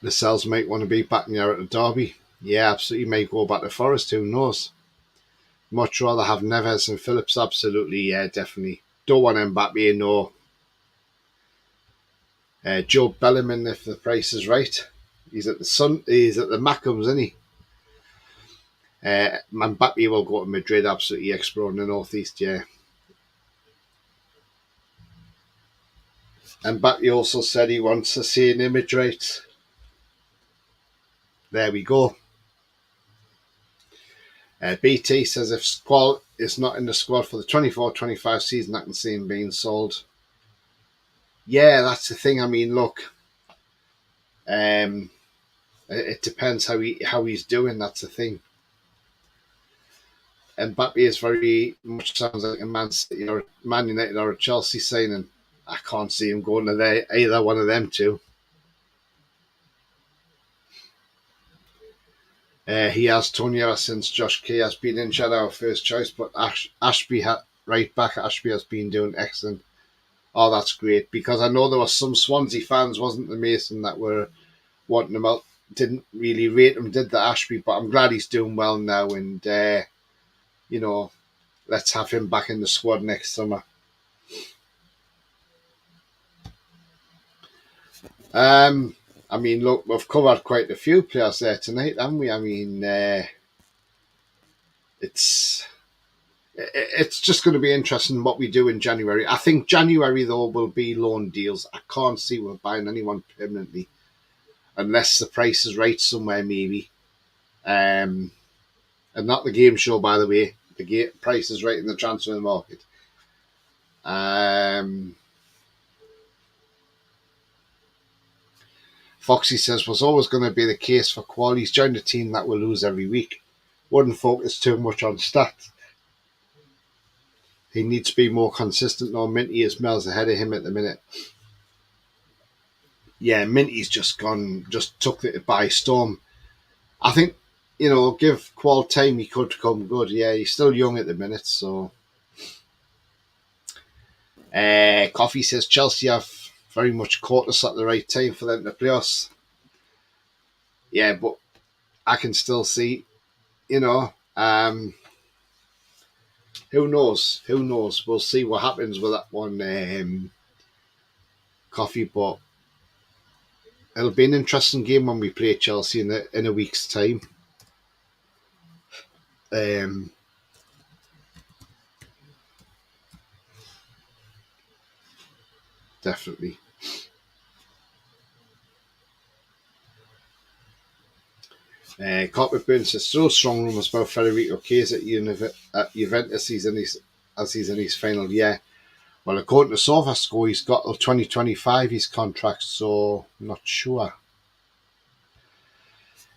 The Cells might want to be back near at the Derby. Yeah, absolutely. Might go back to Forest. Who knows? Much rather have Neves and Phillips. Absolutely, yeah, definitely. Don't want Mbappe, no. Joe Bellingham, if the price is right. He's at the Mackhams, isn't he? Mbappe will go to Madrid, absolutely exploring the northeast, yeah. Mbappe also said he wants to see an image rights. There we go. BT says if Squall is not in the squad for the 24-25 season, I can see him being sold. Yeah, that's the thing. I mean, look, it depends how he's doing. That's the thing. Mbappe is very much sounds like a Man City or Man United or a Chelsea signing. I can't see him going to either one of them two. He has Tonya since Josh Kay has been injured, our first choice, but Ashby right back. Ashby has been doing excellent. Oh, that's great, because I know there were some Swansea fans, wasn't there, Mason, that were wanting him out. Didn't really rate him, did the Ashby, but I'm glad he's doing well now, and you know, let's have him back in the squad next summer. I mean, look, we've covered quite a few players there tonight, haven't we? I mean, it's just going to be interesting what we do in January. I think January, though, will be loan deals. I can't see we're buying anyone permanently unless the price is right somewhere, maybe. And not the game show, by the way. The price is right in the transfer market. Foxy says, was always going to be the case for Qual. He's joined a team that will lose every week. Wouldn't focus too much on stats. He needs to be more consistent. No, Minty is miles ahead of him at the minute. Yeah, Minty's just took it by storm. I think, you know, give Qual time, he could come good. Yeah, he's still young at the minute, so. Coffee says Chelsea have very much caught us at the right time for them to play us. Yeah, but I can still see, you know, who knows? Who knows? We'll see what happens with that one, Coffee, but it'll be an interesting game when we play Chelsea in a week's time. Definitely. Cockburn says still strong rumours about Federico Chiesa at Juventus. He's in his final year. Well, according to SofaScore, he's got till 2025 his contract, so I'm not sure.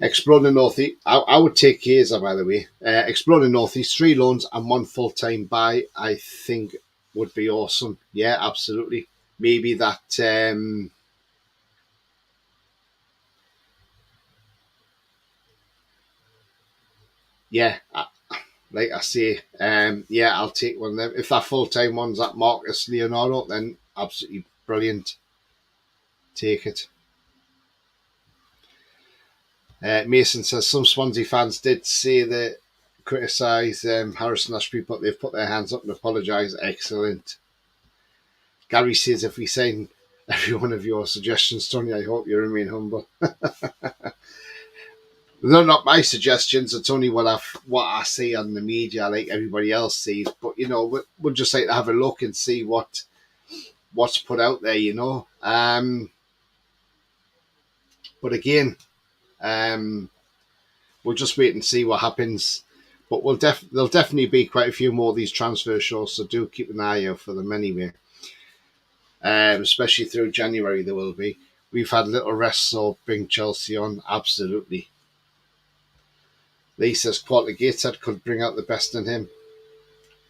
Exploring Northeast, I would take Chiesa, by the way. Exploring Northeast, 3 loans and 1 full-time buy. I think would be awesome. Yeah, absolutely. Maybe that. Yeah, like I say, yeah, I'll take one of them. If that full time one's at Marcus Leonardo, then absolutely brilliant. Take it. Mason says some Swansea fans did say that criticise Harrison Ashby, but they've put their hands up and apologised. Excellent. Gary says if we sign every one of your suggestions, Tony, I hope you remain humble. They're not my suggestions. It's only what I see on the media, like everybody else sees. But we'd just like to have a look and see what's put out there. But again, we'll just wait and see what happens. But there'll definitely be quite a few more of these transfer shows, so do keep an eye out for them anyway. Especially through January, there will be. We've had little rests, so bring Chelsea on, absolutely. Lee says Quarter Gateshead could bring out the best in him.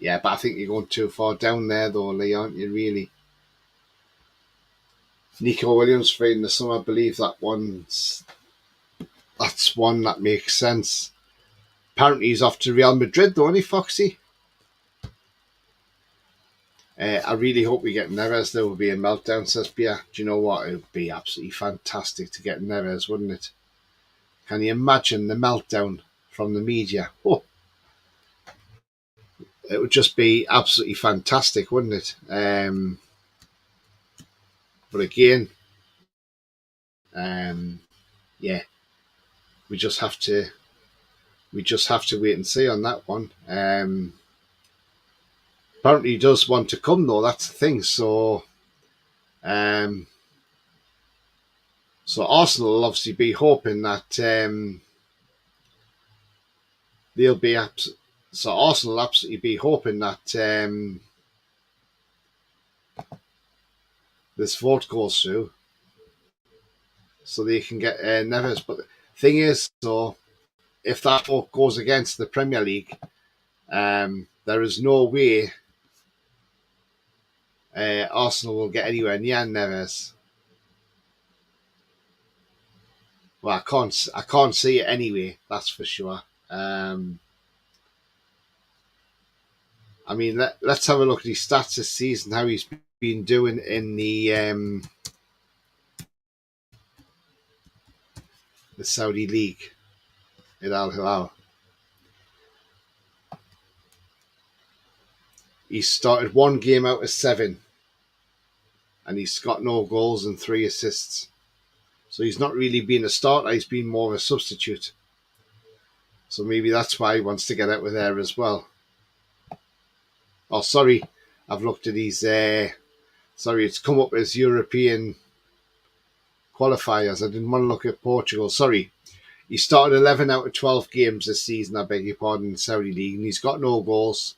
Yeah, but I think you're going too far down there, though, Lee, aren't you, really? Nico Williams for in the summer, I believe that's one that makes sense. Apparently he's off to Real Madrid, though, isn't he, Foxy? I really hope we get Neves. There will be a meltdown, says Pia. Do you know what? It would be absolutely fantastic to get Neves, wouldn't it? Can you imagine the meltdown from the media? Oh, it would just be absolutely fantastic, wouldn't it? But again, yeah, we just have to wait and see on that one. Apparently, he does want to come though. That's the thing. So Arsenal will obviously be hoping that they'll be so Arsenal will absolutely be hoping that this vote goes through, so they can get Neves. But the thing is, so if that vote goes against the Premier League, there is no way Arsenal will get anywhere near Neves. Well, I can't see it anyway. That's for sure. I mean, let's have a look at his stats this season. How he's been doing in the Saudi League in Al Hilal. He's started one game out of 7, and he's got no goals and 3 assists. So he's not really been a starter. He's been more of a substitute. So maybe that's why he wants to get out of there as well. Oh, sorry, I've looked at his. Sorry, it's come up as European qualifiers. I didn't want to look at Portugal. Sorry. He started 11 out of 12 games this season, I beg your pardon, in the Saudi League, and he's got no goals.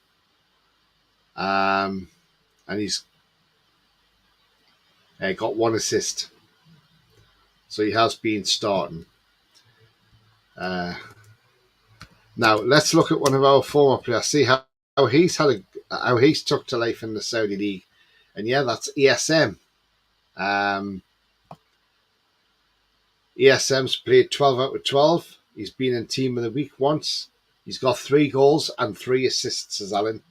And he's got 1 assist. So he has been starting. Now, let's look at one of our former players, see how he's took to life in the Saudi League. And yeah, that's ESM. ESM's played 12 out of 12. He's been in Team of the Week once. He's got 3 goals and 3 assists, says Alan.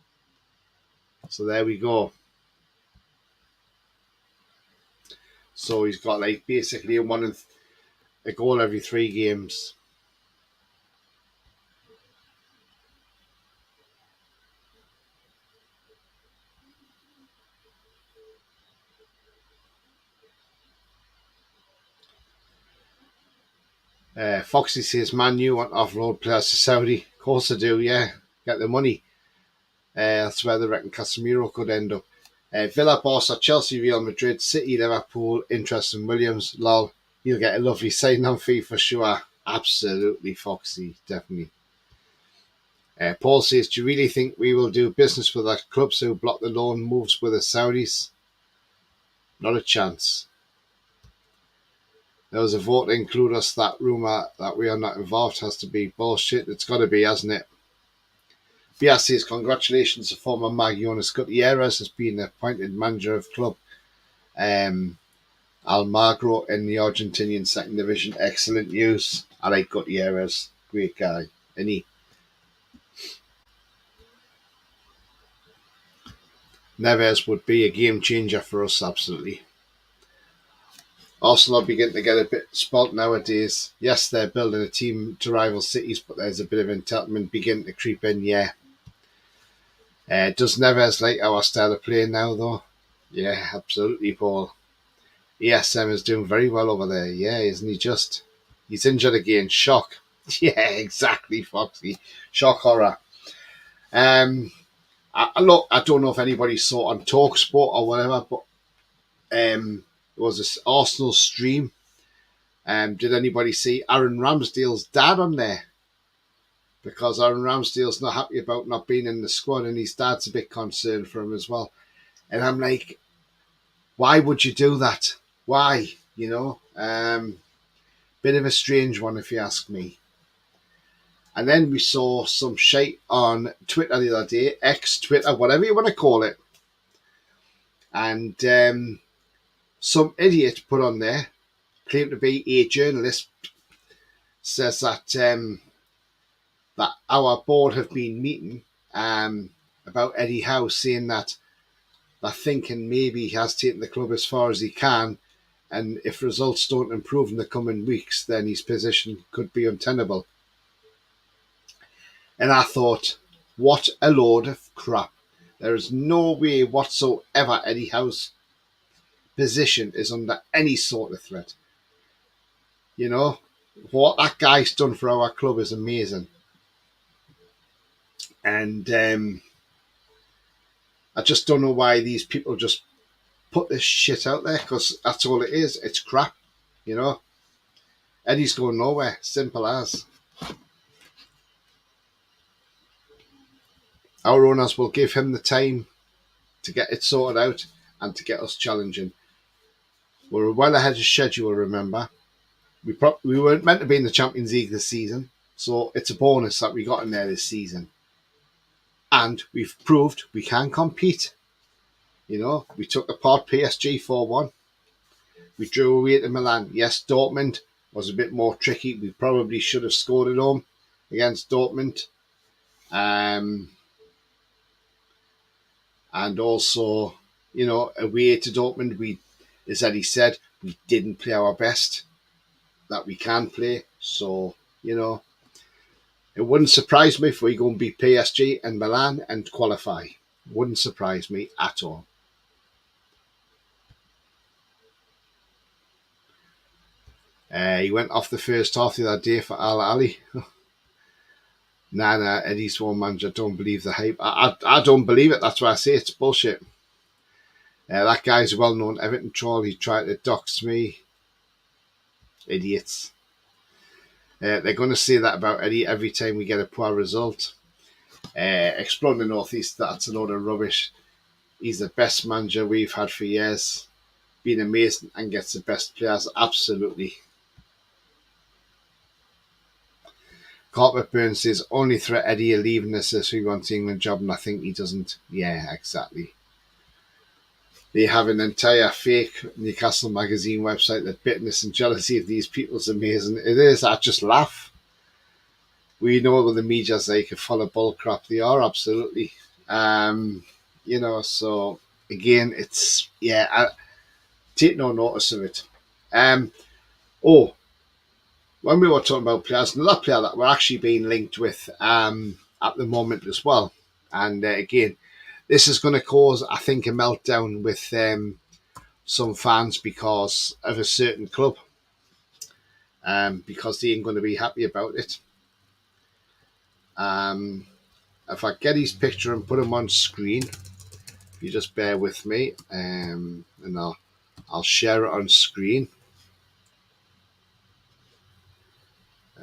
So there we go. So he's got like basically a goal every 3 games. Foxy says, Man U want off-road players to Saudi. Of course they do, yeah. Get the money. That's where they reckon Casemiro could end up. Villa, Barca, Chelsea, Real Madrid, City, Liverpool, interest in Williams. Lol, you'll get a lovely sign-on fee for sure. Absolutely, Foxy, definitely. Paul says, do you really think we will do business with our clubs who block the loan moves with the Saudis? Not a chance. There was a vote to include us. That rumour that we are not involved has to be bullshit. It's got to be, hasn't it? BR says, congratulations to former Magionis Gutierrez has been appointed manager of club Almagro in the Argentinian second division. Excellent news. I like Gutierrez. Great guy. And Neves would be a game changer for us, absolutely. Arsenal are beginning to get a bit spoilt nowadays. Yes, they're building a team to rival cities, but there's a bit of entitlement beginning to creep in, yeah. Does Neves like our style of play now, though? Yeah, absolutely, Paul. ESM is doing very well over there. Yeah, isn't he just? He's injured again. Shock. Yeah, exactly, Foxy. Shock horror. Um, look, I don't know if anybody saw on Talksport or whatever, but it was this Arsenal stream. Did anybody see Aaron Ramsdale's dad on there? Because Aaron Ramsdale's not happy about not being in the squad, and his dad's a bit concerned for him as well. And I'm like, why would you do that? Why? You know, bit of a strange one if you ask me. And then we saw some shite on Twitter the other day, X, Twitter, whatever you want to call it. And some idiot put on there, claimed to be a journalist, says that that our board have been meeting about Eddie Howe, saying that they're thinking maybe he has taken the club as far as he can, and if results don't improve in the coming weeks, then his position could be untenable. And I thought, what a load of crap. There is no way whatsoever Eddie Howe's position is under any sort of threat. You know, what that guy's done for our club is amazing. And I just don't know why these people just put this shit out there, because that's all it is. It's crap, you know. Eddie's going nowhere. Simple as. Our owners will give him the time to get it sorted out and to get us challenging. We're well ahead of schedule, remember. We weren't meant to be in the Champions League this season, so it's a bonus that we got in there this season. And we've proved we can compete. You know, we took apart PSG 4-1. We drew away to Milan. Yes, Dortmund was a bit more tricky. We probably should have scored at home against Dortmund. And also, you know, away to Dortmund, we, as Eddie said, we didn't play our best that we can play. So, you know, it wouldn't surprise me if we go and beat PSG and Milan and qualify. Wouldn't surprise me at all. He went off the first half the other day for Al Ali. Nah, Eddie's one manager. Don't believe the hype. I don't believe it. That's why I say it's bullshit. That guy's a well-known Everton troll. He tried to dox me. Idiots. They're going to say that about Eddie every time we get a poor result. Exploring the Northeast, that's a load of rubbish. He's the best manager we've had for years. Been amazing and gets the best players. Absolutely. Carpet Burns says, only threat Eddie leaving us if he wants the England job, and I think he doesn't. Yeah, exactly. They have an entire fake Newcastle magazine website. The bitterness and jealousy of these people is amazing. It is. I just laugh. We know what the media's like, a full of bull crap. They are, absolutely. You know, so again, it's, yeah, I take no notice of it. When we were talking about players, another player that we're actually being linked with at the moment as well. And again, this is going to cause, I think, a meltdown with some fans because of a certain club. Because they ain't going to be happy about it. If I get his picture and put him on screen, if you just bear with me, and I'll share it on screen.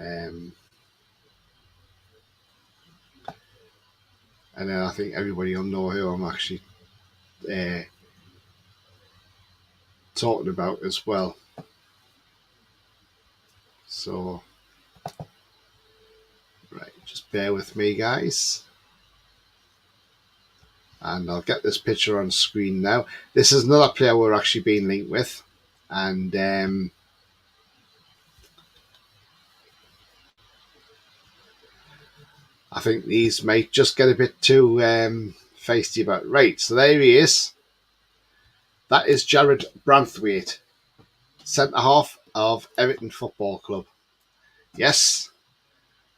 And then I think everybody will know who I'm actually talking about as well. So, right, just bear with me, guys. And I'll get this picture on screen now. This is another player we're actually being linked with. And I think these might just get a bit too feisty about. Right, so there he is. That is Jared Branthwaite, centre-half of Everton Football Club. Yes,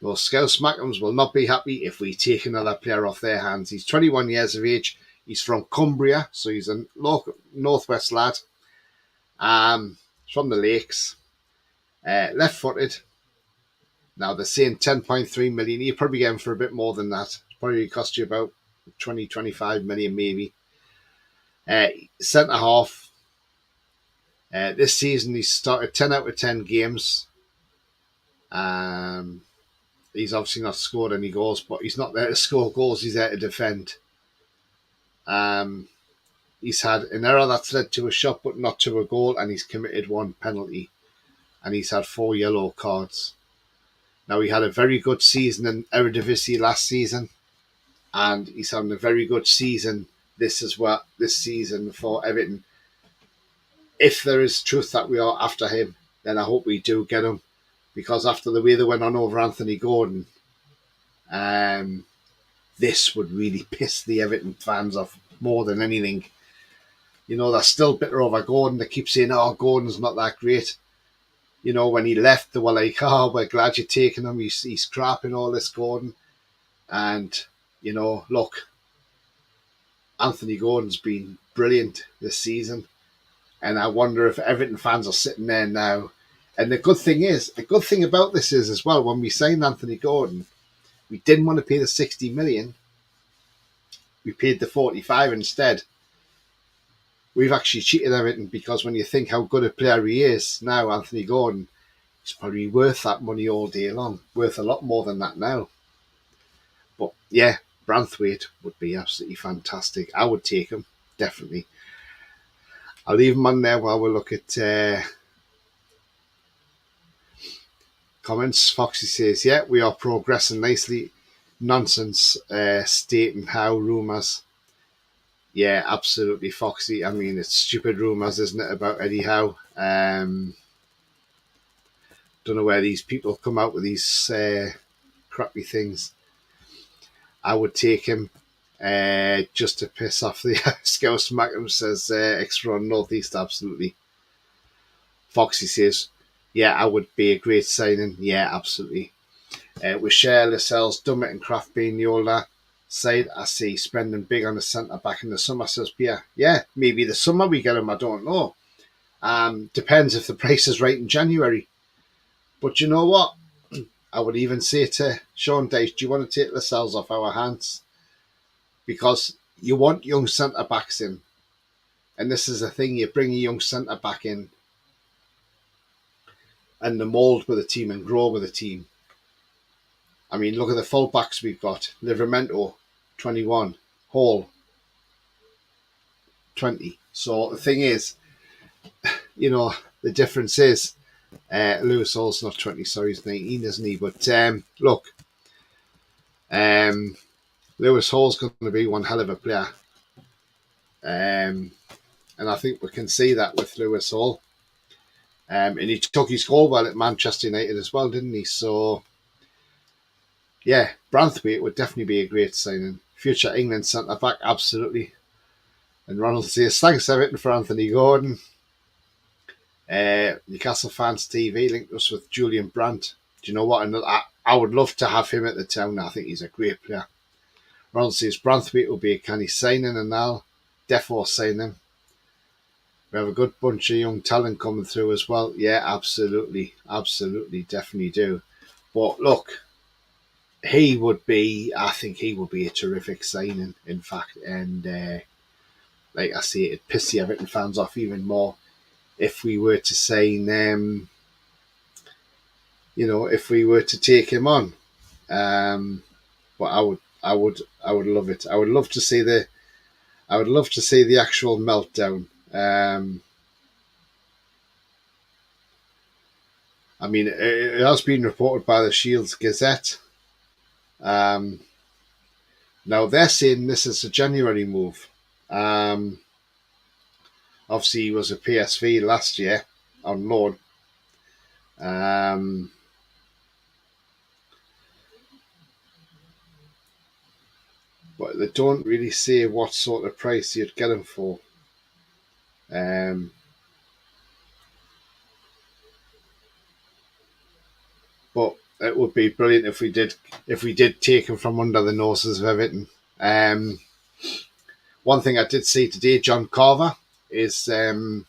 those Scouse Mackems will not be happy if we take another player off their hands. He's 21 years of age. He's from Cumbria, so he's a local northwest lad. From the Lakes. Left-footed. Now they're saying 10.3 million. You probably get him for a bit more than that. Probably cost you about 20, 25 million maybe. Centre half. This season he's started 10 out of 10 games. He's obviously not scored any goals, but he's not there to score goals. He's there to defend. He's had an error that's led to a shot, but not to a goal, and he's committed one penalty. And he's had 4 yellow cards. Now, he had a very good season in Eredivisie last season, and he's having a very good season this season for Everton. If there is truth that we are after him, then I hope we do get him, because after the way they went on over Anthony Gordon, this would really piss the Everton fans off more than anything. You know, they're still bitter over Gordon. They keep saying, oh, Gordon's not that great. You know, when he left, they were like, oh, we're glad you're taking him. He's crap and all this, Gordon. And, you know, look, Anthony Gordon's been brilliant this season. And I wonder if Everton fans are sitting there now. And the good thing about this is as well, when we signed Anthony Gordon, we didn't want to pay the 60 million. We paid the 45 instead. We've actually cheated Everton, because when you think how good a player he is now, Anthony Gordon, he's probably worth that money all day long. Worth a lot more than that now. But yeah, Branthwaite would be absolutely fantastic. I would take him, definitely. I'll leave him on there while we look at comments. Foxy says, yeah, we are progressing nicely. Nonsense stating how rumours. Yeah, absolutely, Foxy. I mean, it's stupid rumours, isn't it, about Eddie Howe? Don't know where these people come out with these crappy things. I would take him just to piss off the Scouse Mackham, says Extra on Northeast, absolutely. Foxy says, yeah, I would be a great signing. Yeah, absolutely. With Cher, Lascelles, Dummett and Kraft being the older side, I see spending big on the centre back in the summer, says Pierre. Yeah, maybe the summer we get him, I don't know. Depends if the price is right in January. But you know what? I would even say to Sean Dyche, do you want to take Lascelles off our hands? Because you want young centre backs in. And this is the thing, you bring a young centre back in and the mould with a team and grow with a team. I mean, look at the full backs we've got. Livramento, 21. Hall, 20. So the thing is, you know, the difference is Lewis Hall's not 20, sorry, he's 19, isn't he? But look, Lewis Hall's going to be one hell of a player. And I think we can see that with Lewis Hall. And he took his goal well at Manchester United as well, didn't he? So, yeah, Branthwaite would definitely be a great signing. Future England centre-back, absolutely. And Ronald says, thanks Everton for Anthony Gordon. Newcastle Fans TV linked us with Julian Brandt. Do you know what? I would love to have him at the town. I think he's a great player. Ronald says, Branthwaite will be a canny signing, and I'll defo sign him. We have a good bunch of young talent coming through as well. Yeah, absolutely. Absolutely, definitely do. But look, I think he would be a terrific signing, in fact. And like I say, it'd piss the Everton fans off even more if we were to sign, if we were to take him on. But I would love it. I would love to see the actual meltdown. I mean, it has been reported by the Shields Gazette Now they're saying this is a January move. Obviously, he was a PSV last year on loan. But they don't really say what sort of price you'd get him for. But it would be brilliant if we did take him from under the noses of Everton. One thing I did see today, John Carver is saying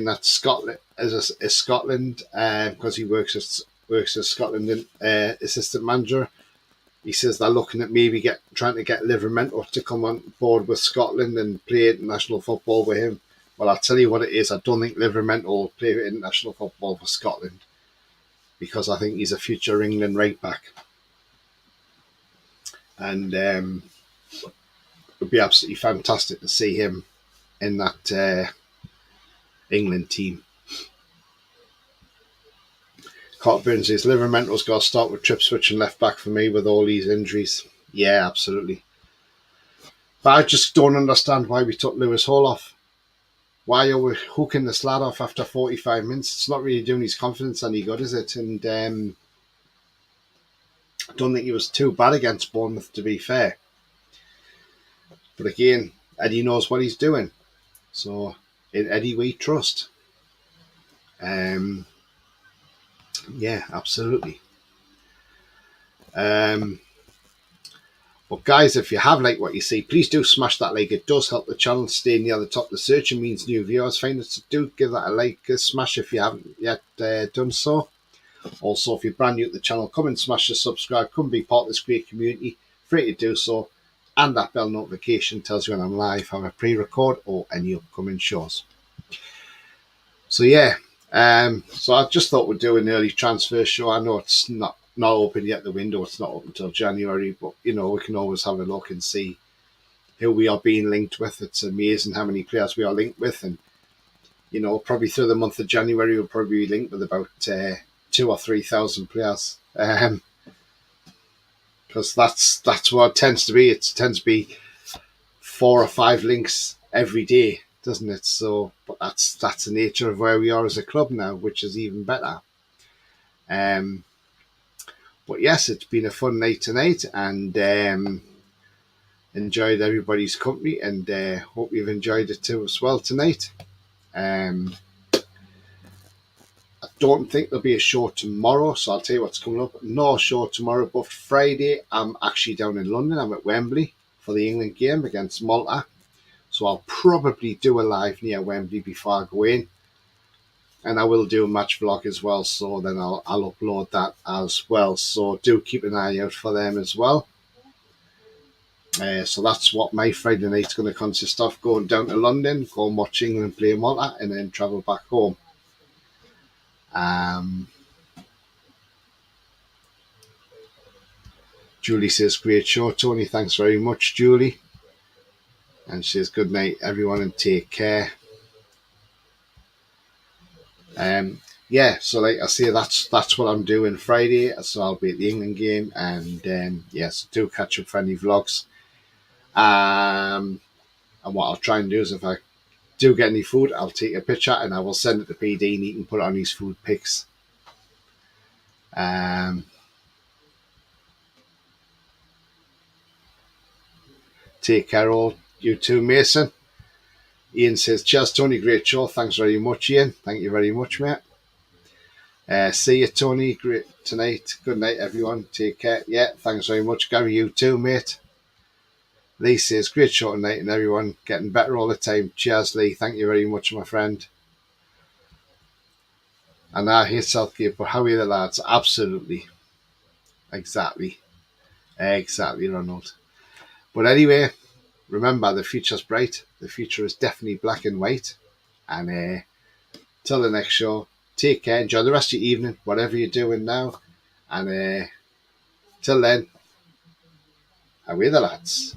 that Scotland is Scotland because he works as Scotland assistant manager. He says they're looking at maybe trying to get Livermore to come on board with Scotland and play international football with him. Well, I'll tell you what it is. I don't think Livermore will play international football for Scotland because I think he's a future England right back. And it would be absolutely fantastic to see him in that England team. Cockburn says Livermore's got to start with trip switch and left back for me with all these injuries. Yeah, absolutely. But I just don't understand why we took Lewis Hall off. Why are we hooking this lad off after 45 minutes? It's not really doing his confidence any good, is it? And I don't think he was too bad against Bournemouth, to be fair. But again, Eddie knows what he's doing. So in Eddie we trust. Yeah, absolutely. But guys, if you have liked what you see, please do smash that like. It does help the channel stay near the top of the search and means new viewers find it. So do give that a like, a smash if you haven't yet done so. Also, if you're brand new to the channel, come and smash the subscribe. Come be part of this great community. Free to do so. And that bell notification tells you when I'm live, have a pre-record or any upcoming shows. So yeah, so I just thought we'd do an early transfer show. I know it's not open yet, the window. It's not open until January, but you know, we can always have a look and see who we are being linked with. It's amazing how many players we are linked with, and you know, probably through the month of January we'll probably be linked with about 2,000 or 3,000 players, because that's what it tends to be. It tends to be 4 or 5 links every day, doesn't it? So, but that's the nature of where we are as a club now, which is even better. But yes, it's been a fun night tonight, and enjoyed everybody's company, and hope you've enjoyed it too as well tonight. I don't think there'll be a show tomorrow, so I'll tell you what's coming up. No show tomorrow, but Friday I'm actually down in London. I'm at Wembley for the England game against Malta. So I'll probably do a live near Wembley before I go in. And I will do a match vlog as well, so then I'll upload that as well. So do keep an eye out for them as well. So that's what my Friday night's going to consist of. Going down to London, go and watch England play Malta, and then travel back home. Julie says, great show, Tony. Thanks very much, Julie. And she says, good night, everyone, and take care. Yeah, so like I say, that's what I'm doing Friday. So I'll be at the England game, and yes, do catch up for any vlogs. And what I'll try and do is, if I do get any food, I'll take a picture and I will send it to PD, and he can put it on his food pics. Take care, all. You too, Mason. Ian says, cheers, Tony. Great show. Thanks very much, Ian. Thank you very much, mate. See you, Tony. Great tonight. Good night, everyone. Take care. Yeah, thanks very much, Gary. You too, mate. Lee says, great show tonight, and everyone getting better all the time. Cheers, Lee. Thank you very much, my friend. And I hate Southgate, but how are the lads? Absolutely. Exactly, Ronald. But anyway, remember, the future's bright. The future is definitely black and white. And till the next show, take care. Enjoy the rest of your evening, whatever you're doing now. And till then, away the lads.